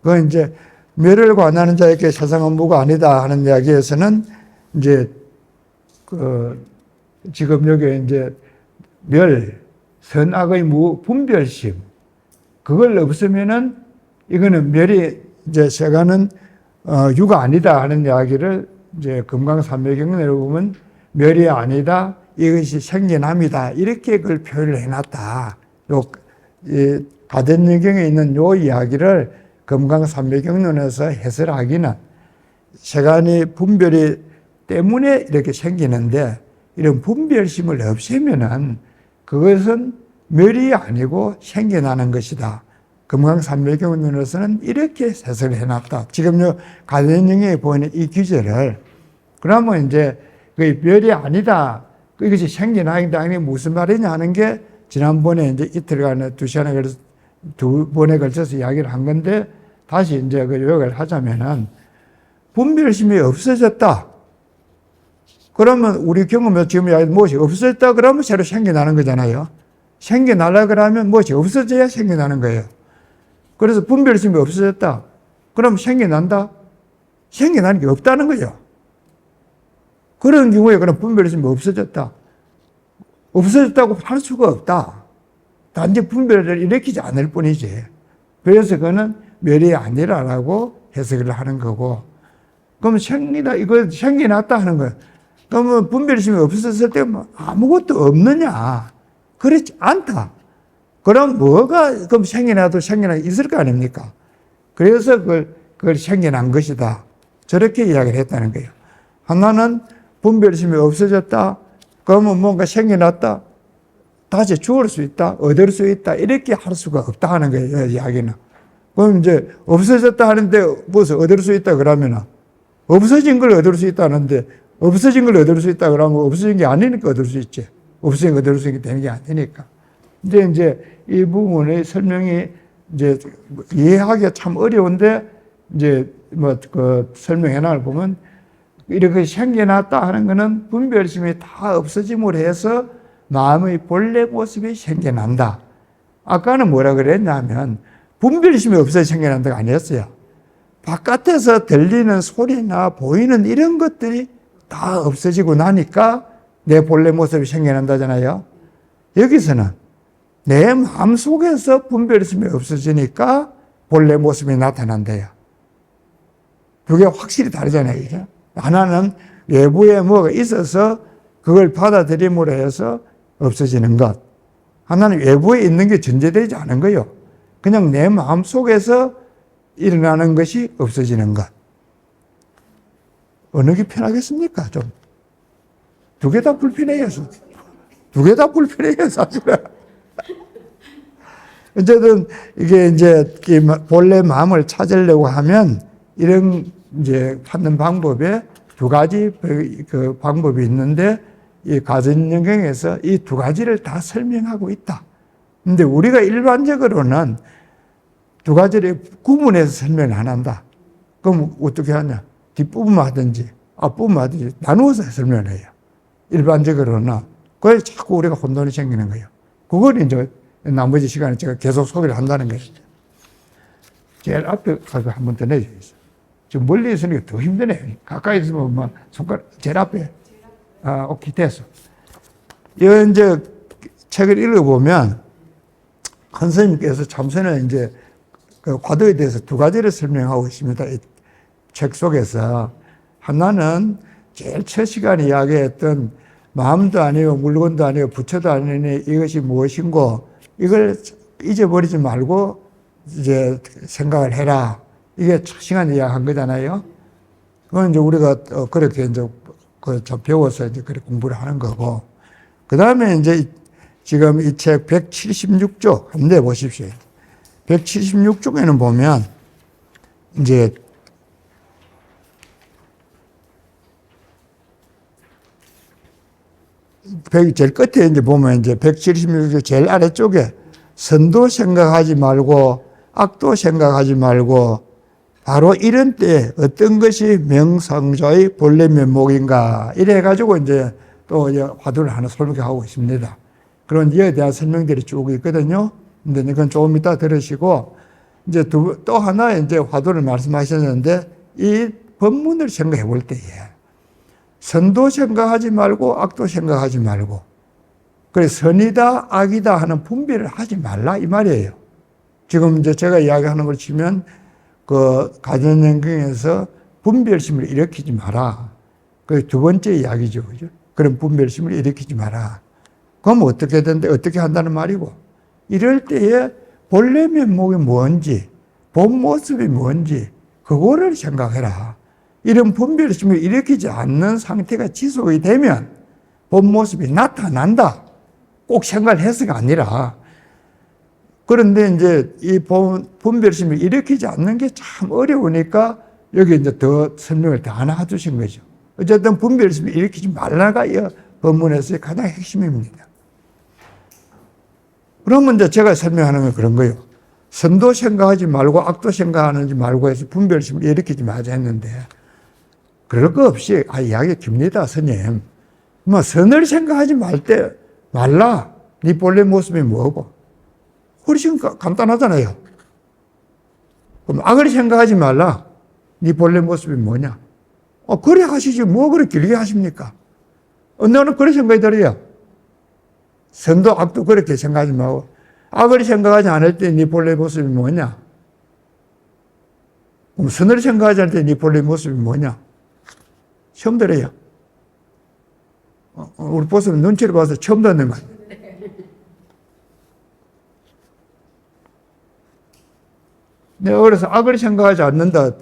A: 그 이제 멸을 관하는 자에게 세상은 무가 아니다 하는 이야기에서는 이제 지금 여기 이제 선악의 분별심. 그걸 없으면은 이거는 이제 세간은 유가 아니다 하는 이야기를 이제 금강산매경론에 보면 멸이 아니다. 이것이 생겨납니다. 이렇게 그걸 표현을 해놨다. 가전유경에 있는 요 이야기를 금강산매경론에서 해설하기는 세간이 분별이 때문에 이렇게 생기는데 이런 분별심을 없애면은 그것은 멸이 아니고 생겨나는 것이다. 금강산매경론에서는 이렇게 해석을 해놨다. 지금 요 가전영에 보이는 이 규제를 그러면 이제 그 멸이 아니다. 이것이 생겨나기도 아니 무슨 말이냐 하는 게 지난번에 이제 이틀간에 2시간에 걸쳐서 2번에 걸쳐서 이야기를 한 건데 다시 이제 그 요약을 하자면은 분별심이 없어졌다. 그러면 우리 경험에 지금 이야기 무엇이 없어졌다 그러면 새로 생겨나는 거잖아요. 생겨나려 그러면 무엇이 없어져야 생겨나는 거예요. 그래서 분별심이 없어졌다. 그럼 생겨난다? 생겨나는 게 없다는 거예요. 그런 경우에 그럼 분별심이 없어졌다. 없어졌다고 할 수가 없다. 단지 분별을 일으키지 않을 뿐이지. 그래서 그거는 멸이 아니라라고 해석을 하는 거고. 그럼 이거 생겨났다 하는 거예요. 그러면 분별심이 없었을 때 아무것도 없느냐? 그렇지 않다. 그럼 그럼 생겨나도 생겨나 있을 거 아닙니까? 그래서 그걸 생겨난 것이다. 저렇게 이야기를 했다는 거예요. 하나는 분별심이 없어졌다. 그러면 뭔가 생겨났다. 다시 죽을 수 있다. 얻을 수 있다. 이렇게 할 수가 없다 하는 거예요. 이야기는. 그럼 이제 없어졌다 하는데 무슨 얻을 수 있다 그러면은 없어진 걸 얻을 수 있다는데 없어진 걸 얻을 수 있다 그러면 없어진 게 아니니까 얻을 수 있지. 없어진 거 얻을 수 있게 되는 게 아니니까. 근데 이제 이 부분의 설명이 이제 이해하기가 참 어려운데 이제 그 설명해 놔을 보면 이렇게 생겨났다 하는 거는 분별심이 다 없어짐으로 해서 마음의 본래 모습이 생겨난다. 아까는 뭐라 그랬냐면 분별심이 없어서 생겨난다가 아니었어요. 바깥에서 들리는 소리나 보이는 이런 것들이 다 없어지고 나니까 내 본래 모습이 생겨난다잖아요. 여기서는 내 마음속에서 분별심이 없어지니까 본래 모습이 나타난대요. 두 개 확실히 다르잖아요. 그죠? 하나는 외부에 뭐가 있어서 그걸 받아들임으로 해서 없어지는 것. 하나는 외부에 있는 게 전제되지 않은 거예요. 그냥 내 마음속에서 일어나는 것이 없어지는 것. 어느 게 편하겠습니까? 좀. 두 개 다 불편해요. 두 개 다 불편해요, 사실은. 어쨌든, 이게 이제, 본래 마음을 찾으려고 하면, 이런 이제 찾는 방법에 두 가지 그 방법이 있는데, 이 가전영경에서 이 두 가지를 다 설명하고 있다. 근데 우리가 일반적으로는 두 가지를 구분해서 설명을 안 한다. 그럼 어떻게 하냐? 뒷부분만 하든지, 앞부분만 하든지 나누어서 설명을 해요. 일반적으로는. 그래서 자꾸 우리가 혼돈이 생기는 거예요. 그걸 이제 나머지 시간에 제가 계속 소개를 한다는 거예요. 제일 앞에 가서 한 번 더 내주세요. 지금 멀리 있으니까 더 힘드네. 가까이 있으면 막 손가락, 제일 앞에. 오케이, 됐어. 이 이제 책을 읽어보면, 한 선생님께서 참선에 이제 그 화두에 대해서 두 가지를 설명하고 있습니다. 이 책 속에서. 하나는 제일 첫 시간에 이야기했던 마음도 아니고 물건도 아니고 부처도 아니니 이것이 무엇인고 이걸 잊어버리지 말고 이제 생각을 해라. 이게 첫 시간에 이야기한 거잖아요. 그건 이제 우리가 그렇게 이제 배워서 이제 그렇게 공부를 하는 거고. 그 다음에 이제 지금 이 책 176쪽 한번 내보십시오. 176쪽에는 보면 이제 제일 끝에 이제 보면 이제 176쪽 제일 아래쪽에 선도 생각하지 말고 악도 생각하지 말고 바로 이런 때 어떤 것이 명상자의 본래 면목인가 이래가지고 이제 또 화두를 하나 설명하고 있습니다. 그런 이에 대한 설명들이 쭉 있거든요. 근데 이건 조금 이따 들으시고 이제 또 하나 이제 화두를 말씀하셨는데 이 법문을 생각해 볼 때에 선도 생각하지 말고 악도 생각하지 말고 그래 선이다 악이다 하는 분별을 하지 말라 이 말이에요. 지금 이제 제가 이야기하는 걸 치면 그 가전영경에서 분별심을 일으키지 마라. 그 두 번째 이야기죠. 그죠? 그런 분별심을 일으키지 마라. 그럼 어떻게 된다? 어떻게 한다는 말이고 이럴 때에 본래 면목이 뭔지 본 모습이 뭔지 그거를 생각해라. 이런 분별심을 일으키지 않는 상태가 지속이 되면 본 모습이 나타난다. 꼭 생각해서가 아니라. 그런데 이제 이 분별심을 일으키지 않는 게 참 어려우니까 여기 이제 더 설명을 더 하나 해주신 거죠. 어쨌든 분별심을 일으키지 말라가 이 법문에서의 가장 핵심입니다. 그러면 이제 제가 설명하는 건 그런 거예요. 선도 생각하지 말고 악도 생각하는지 말고 해서 분별심을 일으키지 마자 했는데, 그럴 거 없이, 이야기 깁니다, 스님. 뭐, 선을 생각하지 말라. 네 본래 모습이 뭐고? 훨씬 간단하잖아요. 그럼 악을 생각하지 말라. 네 본래 모습이 뭐냐? 그래 하시지. 뭐 그렇게 길게 하십니까? 나는 그런 생각이 들어요. 선도 악도 그렇게 생각하지 말고, 악을 생각하지 않을 때 네 본래 모습이 뭐냐? 그럼 선을 생각하지 않을 때 네 본래 모습이 뭐냐? 처음 들어요. 우리 보스는 눈치를 봐서 처음 듣는 거예요. 내가 그래서 악을 생각하지 않는다.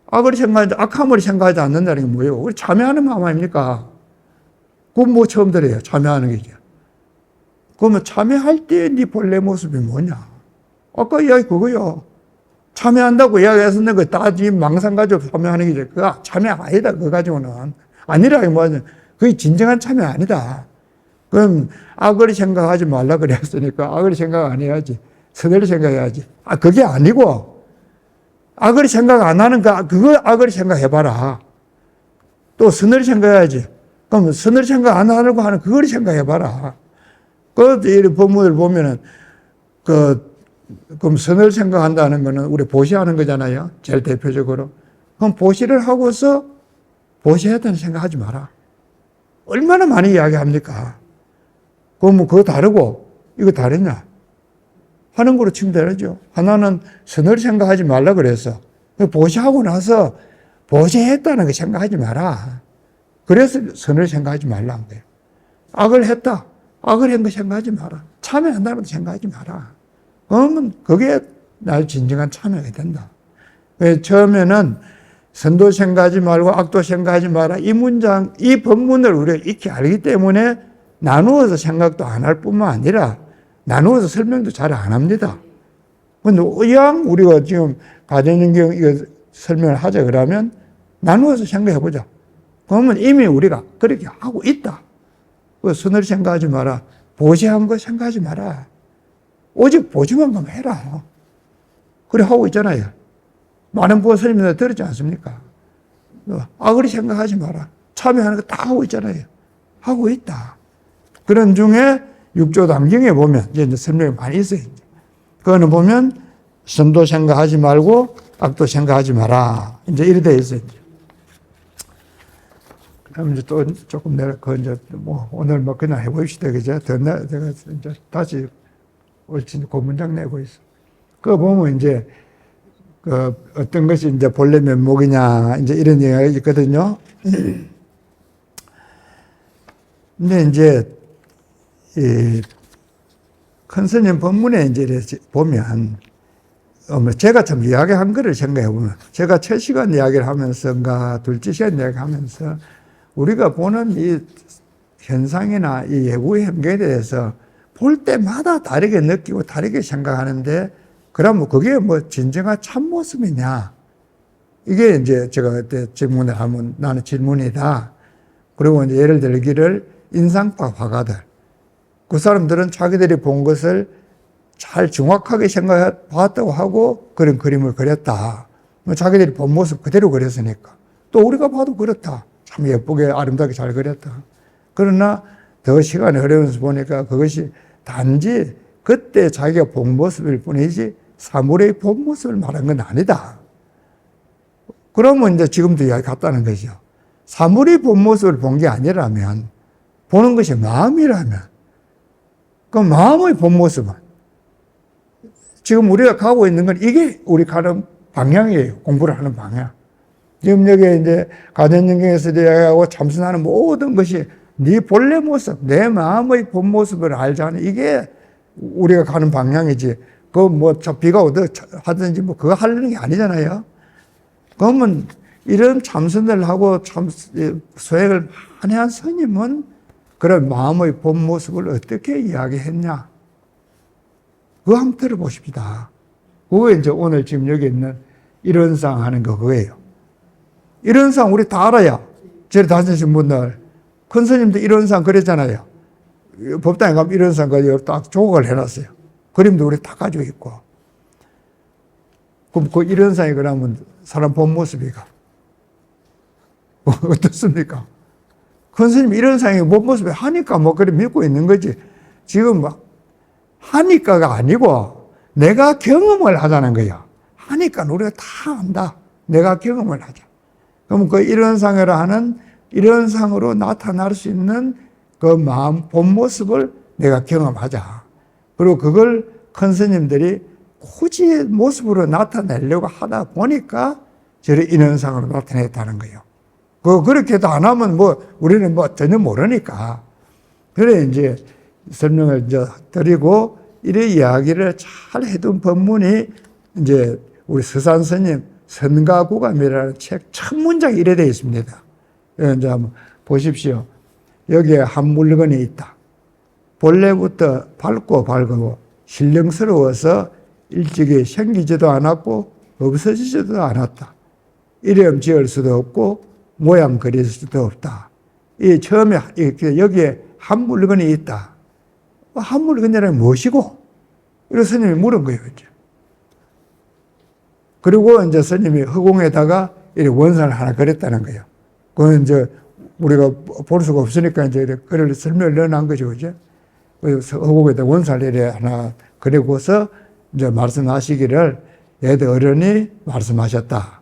A: 악함을 생각하지 않는다는 게 뭐예요? 우리 참여하는 마음 아닙니까? 그건 뭐 처음 들어요. 참여하는 게. 그러면 참여할 때 네 본래 모습이 뭐냐? 아까 이야기 그거요. 참여한다고 이야기했었는데 그 다 지금 망상 가지고 참여하는 게 그거 참여 아니다. 그거 가지고는. 아니라 뭐냐. 그게 진정한 참여 아니다. 그럼 악을 생각하지 말라 그랬으니까 악을 생각 안 해야지. 선을 생각해야지. 그게 아니고 악을 생각 안 하는 그거 악을 생각해봐라. 또 선을 생각해야지. 그럼 선을 생각 안 하려고 하는 그걸 생각해봐라. 이 법문을 보면은 그럼 선을 생각한다는 거는 우리 보시하는 거잖아요. 제일 대표적으로. 그럼 보시를 하고서 보시했다는 생각하지 마라. 얼마나 많이 이야기합니까? 그럼 그거 다르고 이거 다르냐? 하는 거로 치면 되죠. 하나는 선을 생각하지 말라 그래서 보시하고 나서 보시했다는 거 생각하지 마라. 그래서 선을 생각하지 말라는 거예요. 악을 했다. 악을 한 거 생각하지 마라. 참여한다는 거 생각하지 마라. 그러면 그게 날 진정한 참여가 된다. 처음에는 선도 생각하지 말고 악도 생각하지 마라. 이 문장, 이 법문을 우리가 익히 알기 때문에 나누어서 생각도 안 할 뿐만 아니라 나누어서 설명도 잘 안 합니다. 근데 이왕 우리가 지금 가정연경 이거 설명을 하자 그러면 나누어서 생각해 보자. 그러면 이미 우리가 그렇게 하고 있다. 선을 생각하지 마라. 보시한 거 생각하지 마라. 오직 보지만 그만 해라. 그래 하고 있잖아요. 많은 보살님들 들었지 않습니까? 악을 생각하지 마라. 참여하는 거 다 하고 있잖아요. 하고 있다. 그런 중에 육조단경에 보면 이제 설명이 많이 있어요. 그거는 보면 선도 생각하지 말고 악도 생각하지 마라. 이제 이래 돼 있어요. 그럼 이제 또 조금 내가 이제 뭐 오늘 뭐 그냥 해봅시다. 그죠? 제가 이제 다시 그 문장 내고 있어. 그거 보면 이제 어떤 것이 이제 본래 면목이냐 이제 이런 얘기가 있거든요. 근데 이제 큰 스님 법문에 이제 보면 제가 참 이야기한 거를 생각해 보면 제가 첫 시간 이야기를 하면서인가 둘째 시간 이야기를 하면서 우리가 보는 이 현상이나 이 예고의 현계에 대해서 볼 때마다 다르게 느끼고 다르게 생각하는데 그러면 그게 뭐 진정한 참모습이냐? 이게 이제 제가 그때 질문을 하면 나는 질문이다. 그리고 이제 예를 들기를 인상파 화가들. 그 사람들은 자기들이 본 것을 잘 정확하게 생각해 봤다고 하고 그런 그림을 그렸다. 자기들이 본 모습 그대로 그렸으니까. 또 우리가 봐도 그렇다. 참 예쁘게 아름답게 잘 그렸다. 그러나 더 시간이 흐르면서 보니까 그것이 단지 그때 자기가 본 모습일 뿐이지 사물의 본 모습을 말한 건 아니다. 그러면 이제 지금도 이야기 같다는 거죠. 사물의 본 모습을 본 게 아니라면 보는 것이 마음이라면 그 마음의 본 모습은 지금 우리가 가고 있는 건 이게 우리 가는 방향이에요. 공부를 하는 방향. 지금 여기 이제 가정연경에서 이야기하고 참선하는 모든 것이 네 본래 모습, 내 마음의 본 모습을 알자는 이게 우리가 가는 방향이지. 그 뭐 비가 오든 하든지 뭐 그거 하려는 게 아니잖아요. 그러면 이런 참선을 하고 참 소액을 많이 한 스님은 그런 마음의 본 모습을 어떻게 이야기했냐? 그거 한번 들어보십시다. 그거 이제 오늘 지금 여기 있는 일원상 하는 거 그거예요. 일원상 우리 다 알아요. 저희 다니신 분들. 큰 스님도 일원상 그랬잖아요. 법당에 가면 일원상 가지고 딱 조각을 해놨어요. 그림도 우리 다 가지고 있고. 그럼 그 일원상이 그러면 사람 본 모습이가 어떻습니까? 큰 스님 일원상이 본 모습이 하니까 뭐 그래 믿고 있는 거지. 지금 막 하니까가 아니고 내가 경험을 하자는 거야. 하니까 우리가 다 안다. 내가 경험을 하자. 그럼 그 일원상이라 하는 일원상으로 나타날 수 있는 그 마음, 본 모습을 내가 경험하자. 그리고 그걸 큰 스님들이 굳이 모습으로 나타내려고 하다 보니까 저를 일원상으로 나타냈다는 거예요. 그렇게도 안 하면 뭐 우리는 뭐 전혀 모르니까. 그래 이제 설명을 이제 드리고 이래 이야기를 잘 해둔 법문이 이제 우리 서산 스님 선가구감이라는 책 첫 문장이 이래 되어 있습니다. 이제 한번 보십시오. 여기에 한 물건이 있다. 본래부터 밝고 밝고 신령스러워서 일찍이 생기지도 않았고 없어지지도 않았다. 이름 지을 수도 없고 모양 그릴 수도 없다. 이 처음에 여기에 한 물건이 있다. 한 물건이란 무엇이고? 이런 스님이 물은 거예요. 이제. 그리고 이제 스님이 허공에다가 이 원산을 하나 그렸다는 거예요. 그건 이제 우리가 볼 수가 없으니까 이제 글을 설명을 넣어놓은 거죠. 그죠? 그래서 허공에다 원산을 하나 그리고서 이제 말씀하시기를 옛 어른이 말씀하셨다.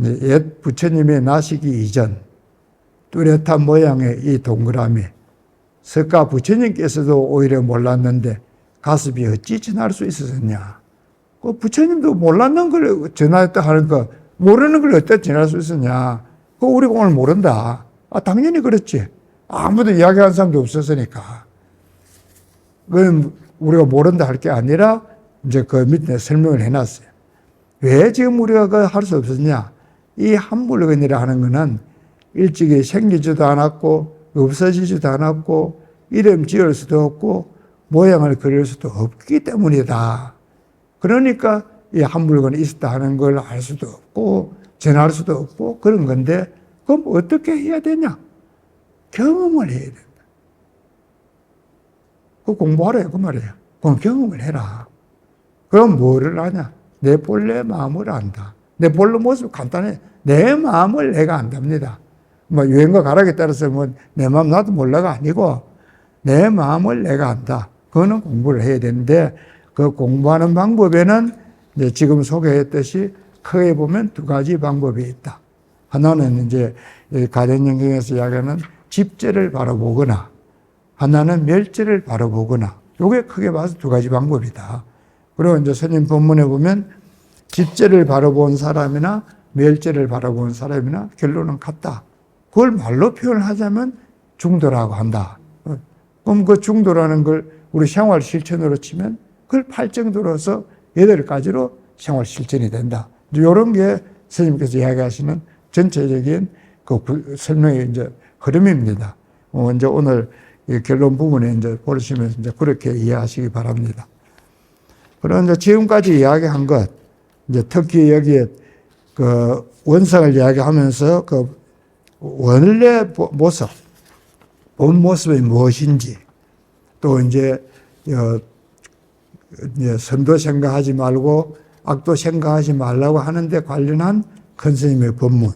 A: 옛 부처님의 나시기 이전 뚜렷한 모양의 이 동그라미 석가 부처님께서도 오히려 몰랐는데 가습이 어찌 전할 수 있었느냐. 그 부처님도 몰랐는 걸 전하였다 하는 거 모르는 걸 어떻게 전할 수 있었냐. 그거 우리가 오늘 모른다. 당연히 그렇지. 아무도 이야기하는 사람도 없었으니까. 그건 우리가 모른다 할 게 아니라 이제 그 밑에 설명을 해놨어요. 왜 지금 우리가 그 할 수 없었냐. 이 한 물건이라 하는 거는 일찍이 생기지도 않았고 없어지지도 않았고 이름 지을 수도 없고 모양을 그릴 수도 없기 때문이다. 그러니까 이 한 물건이 있었다 하는 걸 알 수도 없고 전할 수도 없고 그런 건데 그럼 어떻게 해야 되냐? 경험을 해야 된다. 그 공부하래요. 그 말이에요. 그럼 경험을 해라. 그럼 뭐를 하냐? 내 본래 마음을 안다. 내 본래 모습 간단해. 내 마음을 내가 안답니다. 뭐 유행과 가락에 따라서 뭐 내 마음 나도 몰라가 아니고 내 마음을 내가 안다. 그거는 공부를 해야 되는데 그 공부하는 방법에는 이제 지금 소개했듯이 크게 보면 두 가지 방법이 있다. 하나는 이제 가전연경에서 이야기하는 집재를 바라보거나 하나는 멸재를 바라보거나 요게 크게 봐서 두 가지 방법이다. 그리고 이제 스님 본문에 보면 집재를 바라본 사람이나 멸재를 바라본 사람이나 결론은 같다. 그걸 말로 표현하자면 중도라고 한다. 그럼 그 중도라는 걸 우리 생활 실천으로 치면 그걸 팔정도로서 8가지로 생활 실천이 된다. 이런 게 스님께서 이야기하시는 전체적인 그 설명의 이제 흐름입니다. 이제 오늘 이 결론 부분에 이제 보시면서 이제 그렇게 이해하시기 바랍니다. 그런데 지금까지 이야기한 것, 이제 특히 여기에 그 원상을 이야기하면서 그 원래 모습, 본 모습이 무엇인지, 또 이제 선도 생각하지 말고 악도 생각하지 말라고 하는데 관련한 큰 스님의 법문,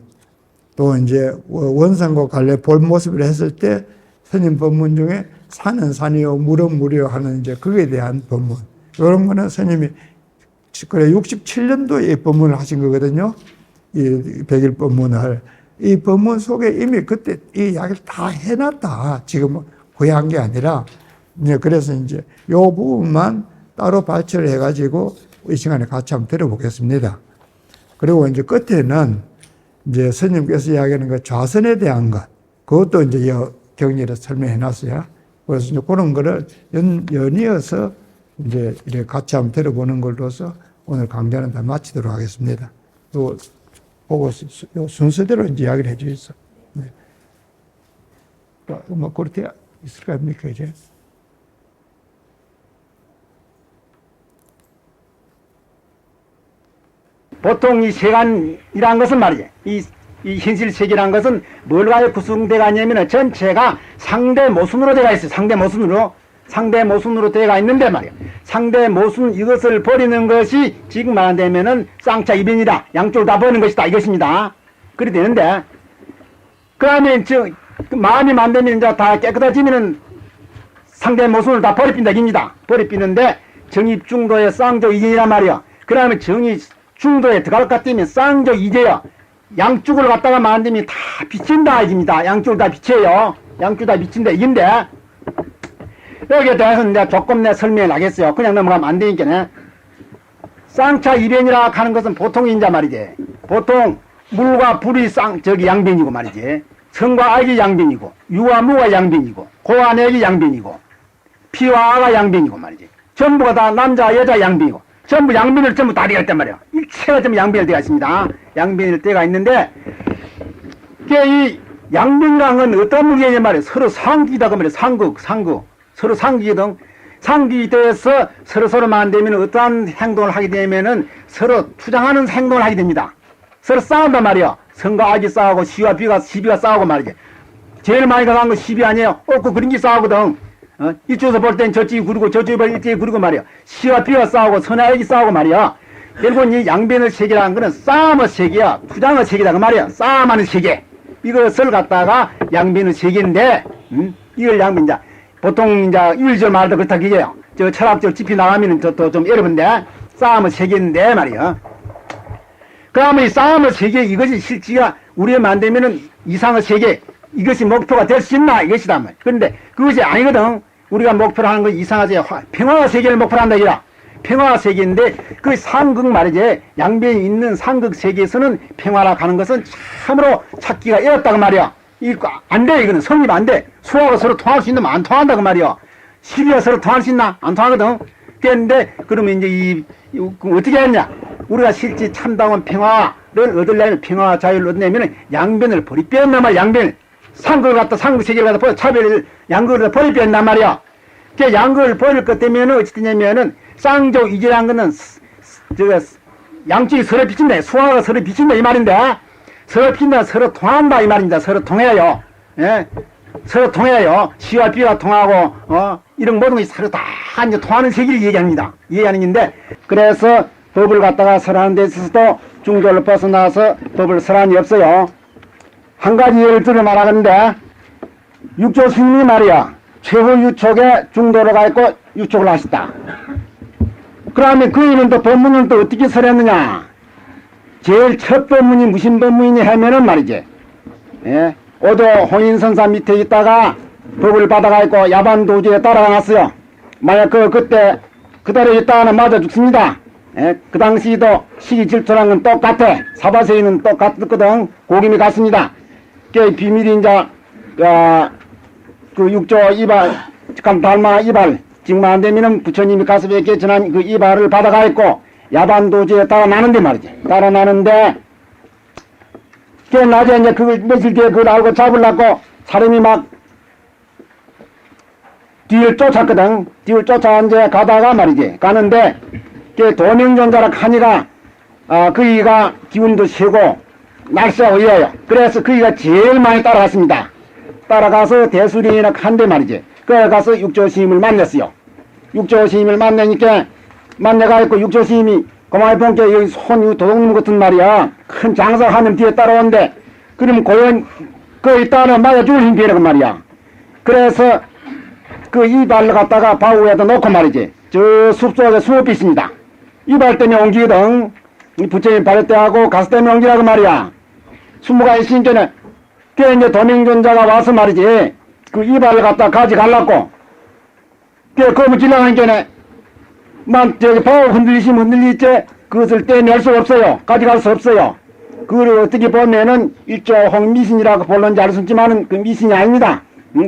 A: 또 이제 원상과 관련 본 모습을 했을 때 스님 법문 중에 산은 산이요, 물은 물이요 하는 이제 그에 대한 법문. 이런 거는 스님이 그래 67년도에 이 법문을 하신 거거든요. 이 백일 법문을. 이 법문 속에 이미 그때 이 이야기를 다 해놨다. 지금 후회한 게 아니라. 그래서 이제 요 부분만 따로 발췌를 해가지고 이 시간에 같이 한번 들어보겠습니다. 그리고 이제 끝에는 이제 스님께서 이야기하는 그 좌선에 대한 것, 그것도 이제 경리를 설명해 놨어요. 그래서 이제 그런 거를 연이어서 이제 이렇게 같이 한번 들어보는 걸로서 오늘 강좌는 다 마치도록 하겠습니다. 또 보고 순서대로 이제 이야기를 해 주셨어. 네. 뭐 그렇게 있을 거 아닙니까, 이제?
B: 보통 이 세간이란 것은 말이지, 이 현실 세계란 것은 뭘로 구성되어 있냐면 전체가 상대 모순으로 되어 있어요. 상대 모순으로 되어 있는데 말이야. 상대 모순 이것을 버리는 것이 지금 말한다면은 쌍차 이변이다. 양쪽을 다 버리는 것이다. 이것입니다. 그리 되는데, 그 다음에 마음이 만들면 이제 다 깨끗해지면은 상대 모순을 다 버리핀다. 입니다. 버리피는데 정입중도의 쌍조 이견이란 말이야. 그 다음에 정이 중도에 들어갈 것 같으면 쌍조 이제요. 양쪽을 갖다가 만들면 다 비친다 이깁니다. 양쪽을 다 비쳐요. 양쪽 다 비친다 이긴데, 여기에 대해서 이제 조금 내 설명을 하겠어요. 그냥 넘어가면 안 되니까. 쌍차 이변이라 하는 것은 보통 인자 말이지. 보통 물과 불이 양변이고 말이지. 성과 악이 양변이고, 유와 무가 양변이고, 고와 내기 양변이고, 피와 아가 양변이고 말이지. 전부가 다 남자 여자 양변이고, 전부 양변을 전부 다 되어 있단 말이에요. 일체가 전부 양변이 되어 있습니다. 양변일 때가 있는데, 이 양변이라는 건 어떤 물건이냐 말이에요. 서로 상극이다 그 말이에요. 상극. 서로 상극이거든. 상극이 돼서 서로 만되면 어떠한 행동을 하게 되면은 서로 투장하는 행동을 하게 됩니다. 서로 싸운단 말이에요. 성과 악이 싸우고 시비가 싸우고 말이지. 제일 많이 가는 건 시비 아니에요. 없고 그런 게 싸우거든. 이쪽에서 볼 땐 저쪽이 구르고 저쪽에 볼 땐 이쪽이 구르고 말이야. 시와 비가 싸우고 선과 악이 싸우고 말이야. 결국은 이 양변의 세계라는 거는 싸움의 세계야. 투장의 세계다 그 말이야. 싸움하는 세계. 이것을 갖다가 양변의 세계인데, 이걸 양변이자. 보통 이제 일절 말도 그렇다 그게요. 저 철학적 짚이 나가면은 또 좀 어려운데, 싸움의 세계인데 말이야. 그러면 이 싸움의 세계 이것이 실지가 우리가 만들면은 이상의 세계, 이것이 목표가 될 수 있나 이것이다 말. 그런데 그것이 아니거든. 우리가 목표로 하는 건 이상하지. 평화의 세계를 목표로 한다 이라. 평화의 세계인데 그 상극 말이지. 양변이 있는 상극 세계에서는 평화라 하는 것은 참으로 찾기가 어렵다고 말이야. 이거 안 돼. 이거는 성립 안 돼. 수하고 서로 통할 수 있는면 안 통한다고 말이야. 시비가 서로 통할 수 있나? 안 통하거든. 그런데 그러면 이제 어떻게 했냐? 우리가 실제 참다운 평화를 얻으려면 평화와 자유를 얻으려면 양변을 버리빼었단 말이야. 양변. 상극을 갖다 상극 세계를 갖다 차별 양극을 버리빼었단 말이야. 그 양극을 버릴 것 때문에 어찌 되냐면은 쌍조 이제란 거는 양쪽이 서로 비친다. 수화가 서로 비친다 이 말인데, 서로 비친다 서로 통한다 이 말입니다. 서로 통해요. 예. 서로 통해요. 시와 비가 통하고 이런 모든 것이 서로 다 이제 통하는 세계를 얘기합니다. 얘기하는 건데, 그래서 법을 갖다가 설하는 데 있어서도 중도를 벗어나서 법을 설한이 없어요. 한 가지 예를 들어 말하건데, 육조 스님이 말이야, 최후 유촉에 중도를 가 있고 유촉을 하셨다. 그러면 그이는 또 법문은 또 어떻게 설했느냐? 제일 첫 법문이 무슨 법문이냐 하면은 말이지, 예? 오도 홍인선사 밑에 있다가 법을 받아가 있고 야반 도주에 따라가 났어요. 만약 그때 그대로 있다가는 맞아 죽습니다. 예? 그 당시도 시기 질투란 건 똑같아. 사바세이는 똑같거든. 고김이 같습니다. 그 비밀이 이제 그 육조 이발 달마 이발 지금 안 되면은 부처님이 가슴에 전한 그 이발을 받아가 있고 야반 도주에 따라 나는데 말이지. 따라 나는데 그 낮에 이제 그걸 며칠 뒤에 그걸 알고 잡으려고 사람이 막 뒤를 쫓았거든. 뒤를 쫓아 이제 가다가 말이지. 가는데 그 도명존자라 하니까 그이가 기운도 세고 날씨가 의해요. 그래서 그이가 제일 많이 따라갔습니다. 따라가서 대수리나 한대 말이지. 그래 가서 육조스님을 만났어요. 육조스님을 만나니까 만나가 있고 육조스님이 고마이 본게 여기 손 도둑놈 같은 말이야. 큰 장사하면 뒤에 따라오는데 그럼 고연 그 있다는 맞아 죽을 힘비라고 말이야. 그래서 그 이발을 갖다가 바위에다 놓고 말이지. 저 숲속에 숨어 있습니다. 이발 때문에 옮기거든. 부처님 발을 때하고 가스 때문에 옮기라고 말이야. 숨어가 있으니까는 그 이제 도명존자가 와서 말이지. 그 이발을 갖다 가져가려고. 그 거기 지나가니까는 막 저기 바위 흔들리시면 흔들리지 그것을 떼낼 수 없어요. 가져갈 수 없어요. 그걸 어떻게 보면은 일조 홍미신이라고 볼런지 알 수 있지만은 그 미신이 아닙니다.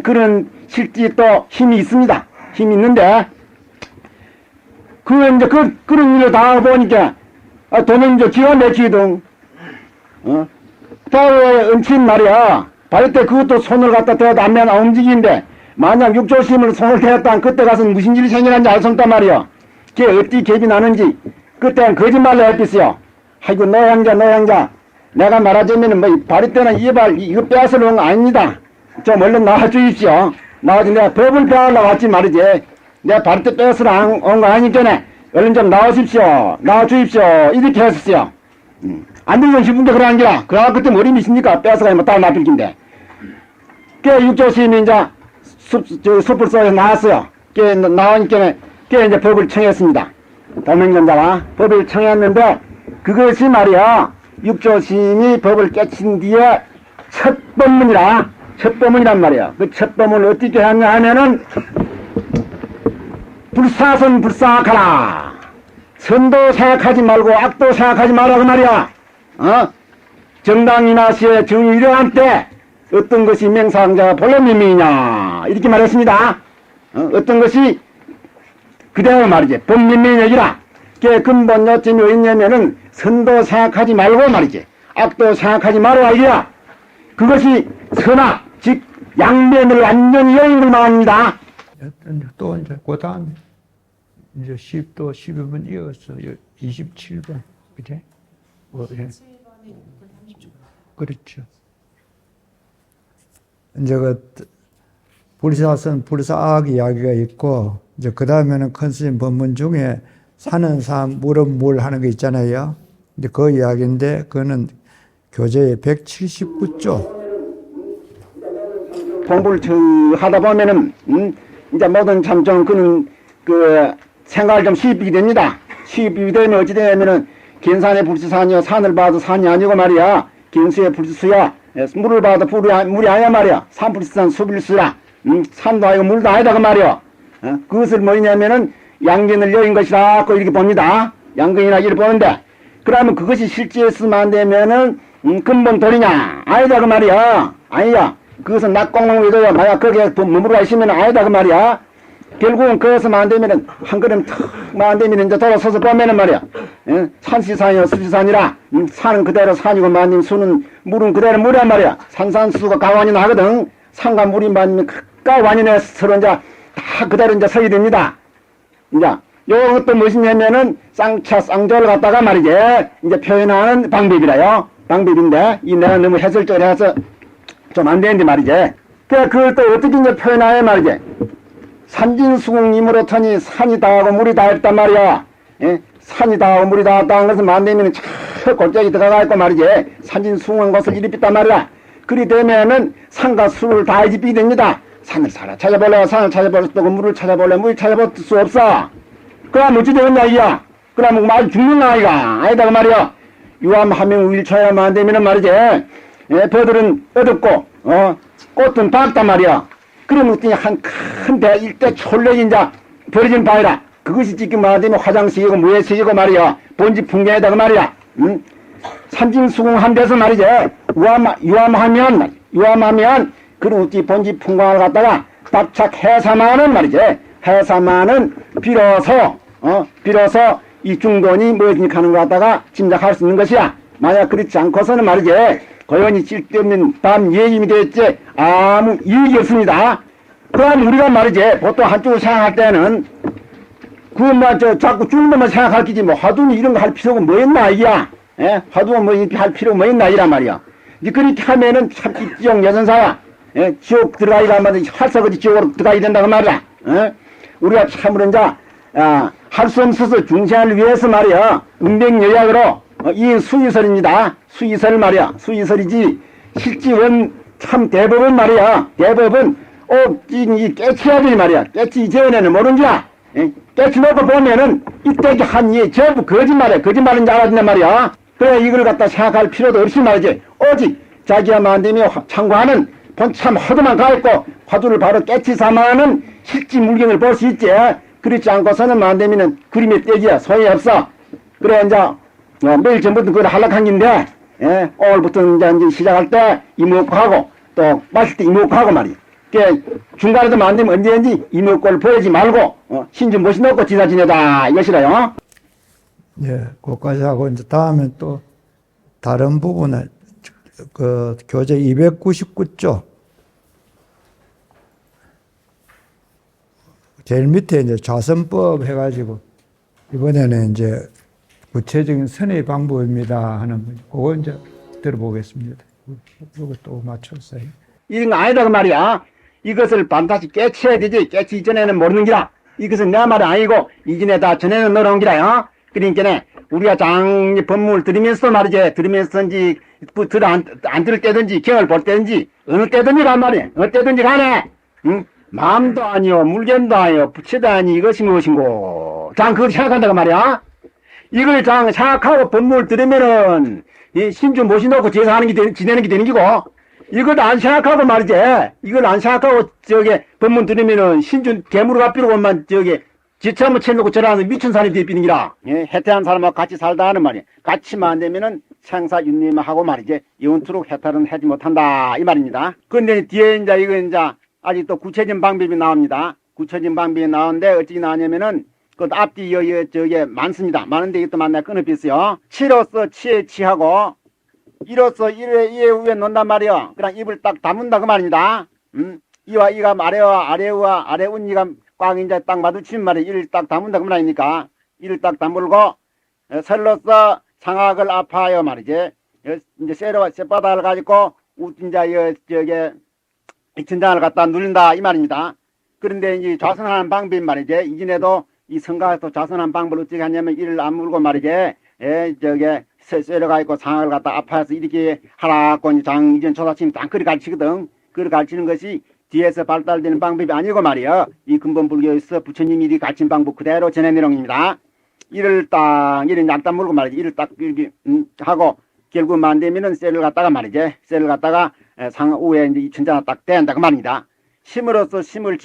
B: 그런 실제 또 힘이 있습니다. 힘이 있는데 그 이제 그런 일을 다 보니까 도명조 기가 막히거든. 바위에 얹힌 말이야. 바위 때 그것도 손을 갖다 대도 안 움직이는데 만약 육조심을 손을 대었다면 그때 가서 무슨 일이 생겨난지 알 수 없단 말이야. 걔 어디 갭이 나는지 그때는 거짓말로 했겠어요. 아이고 너 형자 내가 말하자면은 뭐 바리 때는 이발 이거 빼앗아 놓은 거 아닙니다. 좀 얼른 나와주십시오. 나와서 내가 법을 빼앗으러 왔지 말이지. 내가 바리 때 빼앗으러 온 거 아니니까 얼른 좀 나와주십시오. 나와주십시오. 이렇게 했었어요. 안 들리면 싶은데 그러는 게라. 그러나 그때 머리 미십니까? 빼앗아가면 뭐 딸 납필긴데. 그 육조심이 이제 숲을 쏘서 나왔어요. 그 나오니까 그 이제 법을 청했습니다. 도명전자가 법을 청했는데 그것이 말이야 육조심이 법을 깨친 뒤에 첫 법문이란 말이야. 그 첫 법문을 어떻게 하냐 하면은 불사선 불사하라. 선도 생각하지 말고 악도 생각하지 말라고 말이야. 정당이나 시에 정의 이러한 때 어떤 것이 명상자가 본래 민명이냐 이렇게 말했습니다. 어떤 것이 그대로 말이지 본민명이라. 그 근본 요점이 어딨냐면은 선도 생각하지 말고 말이지 악도 생각하지 말고 이게야. 그것이 선악 즉 양면을 완전히 여는 걸 말합니다.
A: 또 이제 그 다음에 이제 10도 12번 이어서 27번 그래? 예. 그렇죠. 이제 그 불사선 불사악 이야기가 있고 이제 그 다음에는 큰 스님 법문 중에 사는 삶 물은 물 하는 거 있잖아요. 근데 그 이야기인데 그거는 교재의 179조.
B: 공부를 하다 보면은 이제 모든 참 좀 그는 그 생각을 좀 수입이 됩니다. 수입이 되면 어찌 되냐면은 견산의 불수산이요 산을 봐도 산이 아니고 말이야 견수의 불수야 물을 봐도 물이 아니야 말이야 산불수산 수불수라 산도 아니고 물도 아니다 그 말이야. 그것을 뭐냐면은 양견을 여인 것이라고 이렇게 봅니다. 양견이나 이렇게 보는데 그러면 그것이 실제에 쓰면 안 되면은 근본 돌이냐 아니다 그 말이야. 아니야. 그것은 낙공농 외도야. 만약 거기에 머무르고 있으면 아니다 그 말이야. 결국은 그것은 안 되면은 한 걸음 탁만 되면 이제 돌아서서 보면은 말이야. 산시산이요 수시산이라 산은 그대로 산이고 만님 수는 물은 그대로 물이란 말이야. 산산수가 가완이 나거든. 산과 물이 만면 각각 완연해 서로 이제 다 그대로 이제 서게 됩니다. 이제 요것도 무엇이냐면은 쌍차 쌍조를 갖다가 말이지 이제 표현하는 방법이라요. 방법인데 이 내가 너무 해설적으로 해서 좀 안 되는데 말이지. 그걸 또 어떻게 이제 표현하냐 말이지. 산진수궁님으로 터니 산이 다하고 물이 다했단 말이야. 예? 산이 다하고 물이 다했다는 것은 만되면 저 골짜기 들어가 있고 말이지. 산진수궁한 것을 일으켰단 말이야. 그리 되면은 산과 수를 다 이집이 됩니다. 산을 찾아볼래 산을 찾아볼 수 없고 물을 찾아볼래 물을 찾아볼 수 없어. 그럼 어찌 되겠냐 이야. 그러면 말 죽는 아이가 아니다 그 말이야. 유암하명 우일초야만 안 되면은 말이지. 예, 벌들은 어둡고 꽃은 밝단 말이야. 그러면 어떤 한 큰 배 일대 촐레 인자 버려진 바위라. 그것이 지금 말하자면 화장식이고 무예식이고 말이야. 본지 풍경이다 그 말이야. 산진수궁한 데서 말이지. 유암하면 그런 어찌 본지 풍광을 갖다가 답착 해사만은 말이지. 해사만은 비로소 이 중돈이 뭐니까 하는 거 갖다가 짐작할 수 있는 것이야. 만약 그렇지 않고서는 말이지. 고연히 쓸데없는 밤 예임이 됐지 아무 이익이 없습니다. 그럼 우리가 말이지 보통 한쪽을 생각할 때는 그만 자꾸 죽는 것만 생각할 기지 뭐 화두는 이런 거 할 필요가 뭐 있나 이야. 예? 화두는 뭐 이렇게 할 필요가 뭐 있나 이란 말이야. 이제 그렇게 하면은 참 입지용 여전사야. 예? 지옥 들어가기가 하면 활석어지 지옥으로 들어가야 된다고 말이야. 예? 우리가 참으로 이제 할 수 없어서 중생을 위해서 말이야 은백여약으로 이 수의설입니다. 수의설 말이야. 수의설이지 실질은 참 대법은 말이야. 대법은 이 깨치해야 되니 말이야. 깨치 이전에는 모른지야. 깨치 놓고 보면은 이때기 한이 전부 거짓말이야. 거짓말인 줄 알아듣냐 말이야. 그래 이걸 갖다 생각할 필요도 없이 말이지. 오직 자기가 만들며 참고하는 본참 화두만 가있고 화두를 바로 깨치 삼아는 실지 물경을 볼 수 있지. 그렇지 않고서는 만들면은 그림의 떼기야. 소용없어. 그래 이제 매일 전부터 그걸 하락한 긴데 오늘부터 이제 시작할 때 이목하고 또 마실 때 이목하고 말이야. 중간에도 만들면 언제든지 이목구를 보이지 말고 신좀 멋이 넣고 지사 지내다 이것이라요.
A: 예, 그것까지 하고 이제 다음에 또 다른 부분에 그 교재 299조 제일 밑에 이제 좌선법 해가지고 이번에는 이제 구체적인 선의 방법입니다 하는 거, 그거 이제 들어보겠습니다. 그거 또 맞췄어요.
B: 이런 거 아니다 그 말이야. 이것을 반드시 깨쳐야 되지. 깨치 이전에는 모르는 기라. 이것은 내 말이 아니고 이전에 다 전에는 넣어놓은 기라. 어? 그러니까 우리가 장 법문을 들으면서 말이지. 들으면서인지 안 들을 때든지 경을 볼 때든지 어느 때든지 간 말이야. 어느 때든지 가네. 응? 마음도 아니요 물견도 아니요 부채도 아니 이것이 무엇인고. 장 그걸 생각한다고 말이야. 이걸 장 생각하고 법문을 들으면은 이 신주 모셔놓고 제사하는 게 지내는 게 되는 기고, 이걸 안 생각하고 말이지. 이걸 안 생각하고 법문 들으면은 신주 괴물을 갚이로만 지체 한번 쳐놓고 저러면서 미친 사람이 되어비는 기라. 예, 해태한 사람하고 같이 살다 하는 말이야. 같이만 안 되면은 생사 윤리하고 말이지. 영원토록 해탈은 하지 못한다 이 말입니다. 그런데 뒤에 이제 이거 이제 아직 또 구체적인 방법이 나옵니다. 구체적인 방법이 나오는데 어찌 나오냐면은 그 앞뒤 저게 많습니다. 많은데 이것도 만나 끊어비었어요. 치로서 치에 치하고 이로서 이에 위에 놓는단 말이요. 그냥 입을 딱 다문다 그 말입니다. 이와 이가 아래와 아래운 이가 꽉 이제 딱 마주치는 말이에요. 이를 딱 다문다 그 말이니까 이를 딱 다물고 설로서 상악을 아파요 말이지. 이제 쇠바닥을 가지고 이제 저게 천장을 갖다 누른다 이 말입니다. 그런데 이제 좌선하는 방법이 말이지. 이전에도 이 성가에서 좌선한 방법을 어떻게 하냐면 이를 안 물고 말이지. 쇠려가 있고 상악을 갖다 아파서 이렇게 하라고 장 이전 조사팀이 딱 그리 가르치거든. 그리 가르치는 것이 뒤에서 발달되는 방법이 아니고 말이야. 이 근본 불교에서 부처님이 이리 가르친 방법 그대로 전해내놓습니다. 이를 딱 이를 약단 물고 말이지. 이를 딱 이렇게 하고 결국 안 되면은 쇠를 갖다가 말이지. 쇠를 갖다가 상 우에 이제 이 천장을 딱 댄다 그 말입니다. 심으로써 심을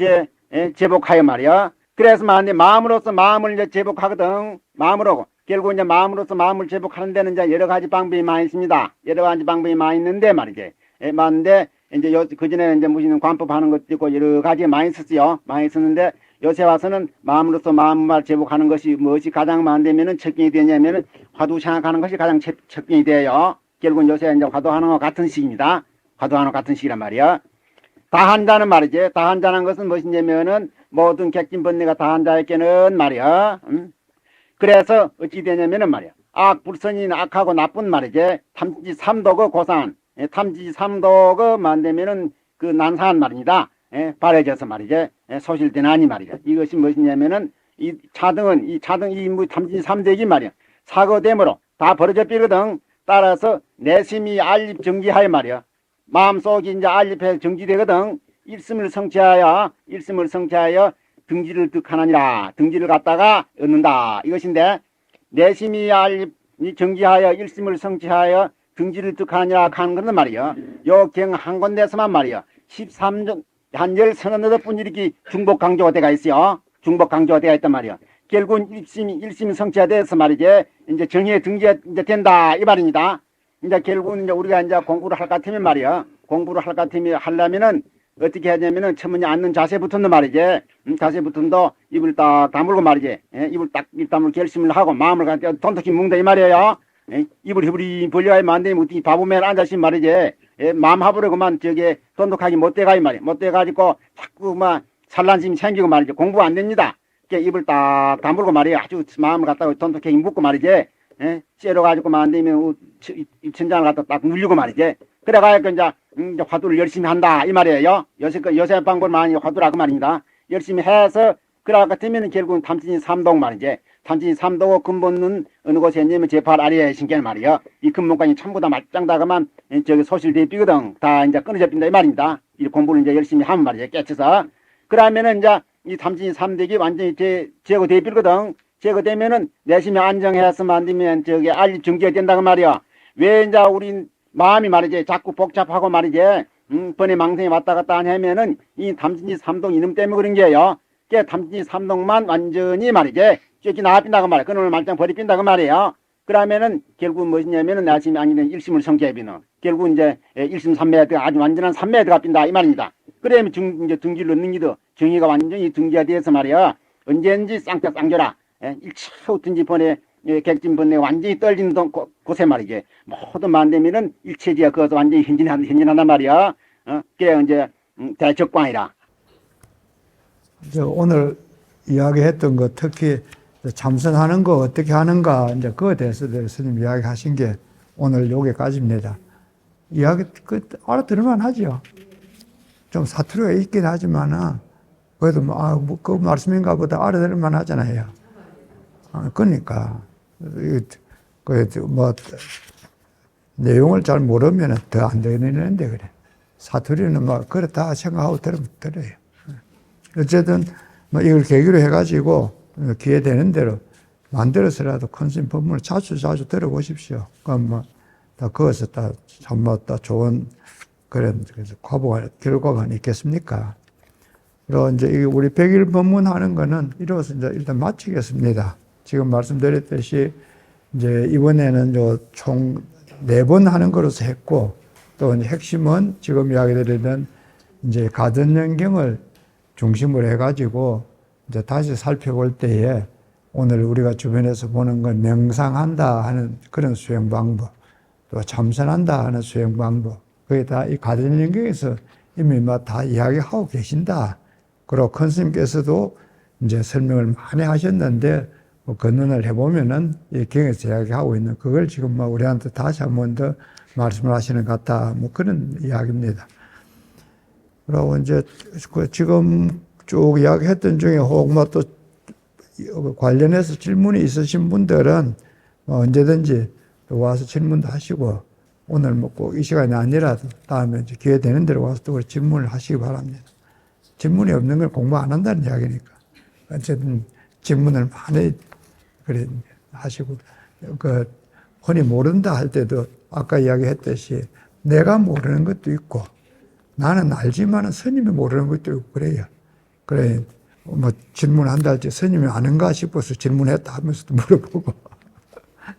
B: 제복하여 말이야. 그래서 만데 마음으로서 마음을 이제 제복하거든. 마음으로 결국 이제 마음으로서 마음을 제복하는 데는 이제 여러 가지 방법이 많이 있습니다. 여러 가지 방법이 많이 있는데 말이지. 맞는데 이제 그 전에는 이제 무슨 관법 하는 것도 있고 여러 가지 많이 썼어요. 많이 썼는데 요새 와서는 마음으로서 마음을 제복하는 것이 무엇이 가장 많으면은 적용이 되냐면은 화두 생각하는 것이 가장 적용이 돼요. 결국은 요새 이제 화두하는 것 같은 식입니다. 화두하는 것 같은 식이란 말이야. 다한자는 말이지. 다한자는 것은 무엇이냐면은 모든 객진번뇌가 다한자에게는 말이야. 그래서 어찌 되냐면은 말이야. 불선인 악하고 나쁜 말이지. 탐지 삼도가 고산. 탐지 삼도가 만되면은 그 난사한 말입니다. 바래져서 말이지. 소실되나니 말이야. 이것이 무엇이냐면은 이 차등 이 탐지 삼대기 말이야. 사거됨으로 다 벌어져 비거든. 따라서 내심이 알립 정지하여 말이야. 마음속이 이제 알립해 정지되거든. 일심을 성취하여 등지를 득하느니라. 등지를 갖다가 얻는다. 이것인데 내심이 알립이 정지하여 일심을 성취하여 등지를 득하느니라 하는 것은 말이야. 요 경 한 군데서만 말이야. 13년 한 10서너 이렇게 중복 강조가 돼가 있어요. 중복 강조가 돼가 있단 말이야. 결국 일심이 성취가 돼서 말이지. 이제 정의에 등지가 이제 된다 이 말입니다. 이제 결국은 이제 우리가 이제 공부를 할 것 같으면 말이야. 공부를 할 것 같으면 하려면은 어떻게 하냐면은 처음에 앉는 자세부터도 말이지. 자세부터도 입을 딱 다물고 말이지. 입을 딱 입 다물고 결심을 하고 마음을 갖다 돈독히 뭉다 이 말이에요. 입을 흐부리 벌려야 안 되면 어떻게 바보맨 앉아있으면 말이지. 마음 합으로 그만 돈독하게 못 돼가 이 말이야. 못 돼가지고 자꾸 막 산란심이 생기고 말이지. 공부가 안 됩니다. 입을 딱 다물고 말이야. 아주 마음을 갖다가 돈독하게 묶고 말이지. 째려가지고만 안 되면 입천장을 갖다 딱 눌리고 말이지. 그래가지고 이제 화두를 열심히 한다 이 말이에요. 요새 방법 많이 화두라 그 말입니다. 열심히 해서 그래 같으면 결국은 탐진이 삼동 말이지. 탐진이 삼동의 근본은 어느 곳에 있냐면 제8 아래에 신기한 말이에요. 이 근본까지 전부 다 말짱다가만 소실돼 삐거든. 다 이제 끊어져 빈다 이 말입니다. 이 공부를 이제 열심히 하면 말이지. 깨쳐서 그러면은 이제 이 탐진이 삼대기 완전히 제거돼 삐거든. 제거되면은 내심이 안정해서만 안 되면 알립 정지가 된다고 말이야. 왜 이제 우리 마음이 말이지 자꾸 복잡하고 말이지 번에 망성이 왔다 갔다 하냐면은 이 탐진지 삼동 이놈 때문에 그런 게요. 탐진지 삼동만 완전히 말이지 쫓기 나와빈다고 말이야. 그놈을 말짱 버리빈다고 말이에요. 그러면은 결국 무엇이냐면은 내심이 아니면 일심을 성취해비는 결국 이제 일심 삼매에 아주 완전한 삼매에 들어가빈다 이 말입니다. 그러면 이제 등지를 넣는 기도 정의가 완전히 등지가 돼서 말이야. 언제든지 쌍겨라. 일체없든지 번에 객진번뇌 완전히 떨리는 곳에 말이지. 모두 만되면은 일체지가 그것도 완전히 현진한단 말이야. 그게 이제 대적광이라.
A: 오늘 이야기했던 거 특히 참선하는 거 어떻게 하는가 이제 그거에 대해서도 스님 이야기하신 게 오늘 여기까지입니다. 이야기 알아들을만 하죠. 좀 사투리가 있긴 하지만 그래도 그 말씀인가 보다 알아들을만 하잖아요. 그러니까 뭐 내용을 잘 모르면 더 안 되는데 그래. 사투리는 뭐 그렇다 생각하고 들어요. 어쨌든 뭐 이걸 계기로 해가지고 기회 되는 대로 만들어서라도 컨셉 법문을 자주 들어보십시오. 그럼 뭐 다 그것을 다 좋은 그런 결과가 있겠습니까? 그리고 이제 우리 100일 법문하는 거는 이로써 이제 일단 마치겠습니다. 지금 말씀드렸듯이 이제 이번에는 총 4번 하는 거로서 했고 또 이제 핵심은 지금 이야기 드리던 이제 가든연경을 중심으로 해가지고 이제 다시 살펴볼 때에 오늘 우리가 주변에서 보는 건 명상한다 하는 그런 수행 방법, 또 참선한다 하는 수행 방법, 그게 다 이 가든연경에서 이미 다 이야기하고 계신다. 그리고 큰 스님께서도 이제 설명을 많이 하셨는데 뭐 건너를 해보면은 이 경에서 이야기하고 있는 그걸 지금 우리한테 다시 한 번 더 말씀을 하시는 것 같다. 뭐 그런 이야기입니다. 그리고 이제 지금 쭉 이야기했던 중에 혹 또 관련해서 질문이 있으신 분들은 언제든지 또 와서 질문도 하시고 오늘 뭐 꼭 이 시간이 아니라도 다음에 이제 기회 되는 대로 와서 또 질문을 하시기 바랍니다. 질문이 없는 걸 공부 안 한다는 이야기니까. 어쨌든 질문을 많이 그래 하시고 혼이 모른다 할 때도 아까 이야기했듯이 내가 모르는 것도 있고 나는 알지만은 스님이 모르는 것도 있고 그래요. 그래 뭐 질문한다 할 때 스님이 아는가 싶어서 질문했다 하면서도 물어보고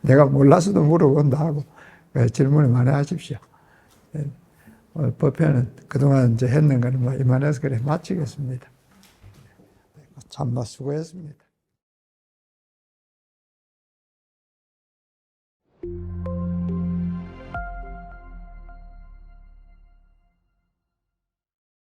A: 내가 몰라서도 물어본다 하고 질문을 많이 하십시오. 법회는 그동안 이제 했는 거는 이만해서 그래 마치겠습니다. 참마 수고했습니다.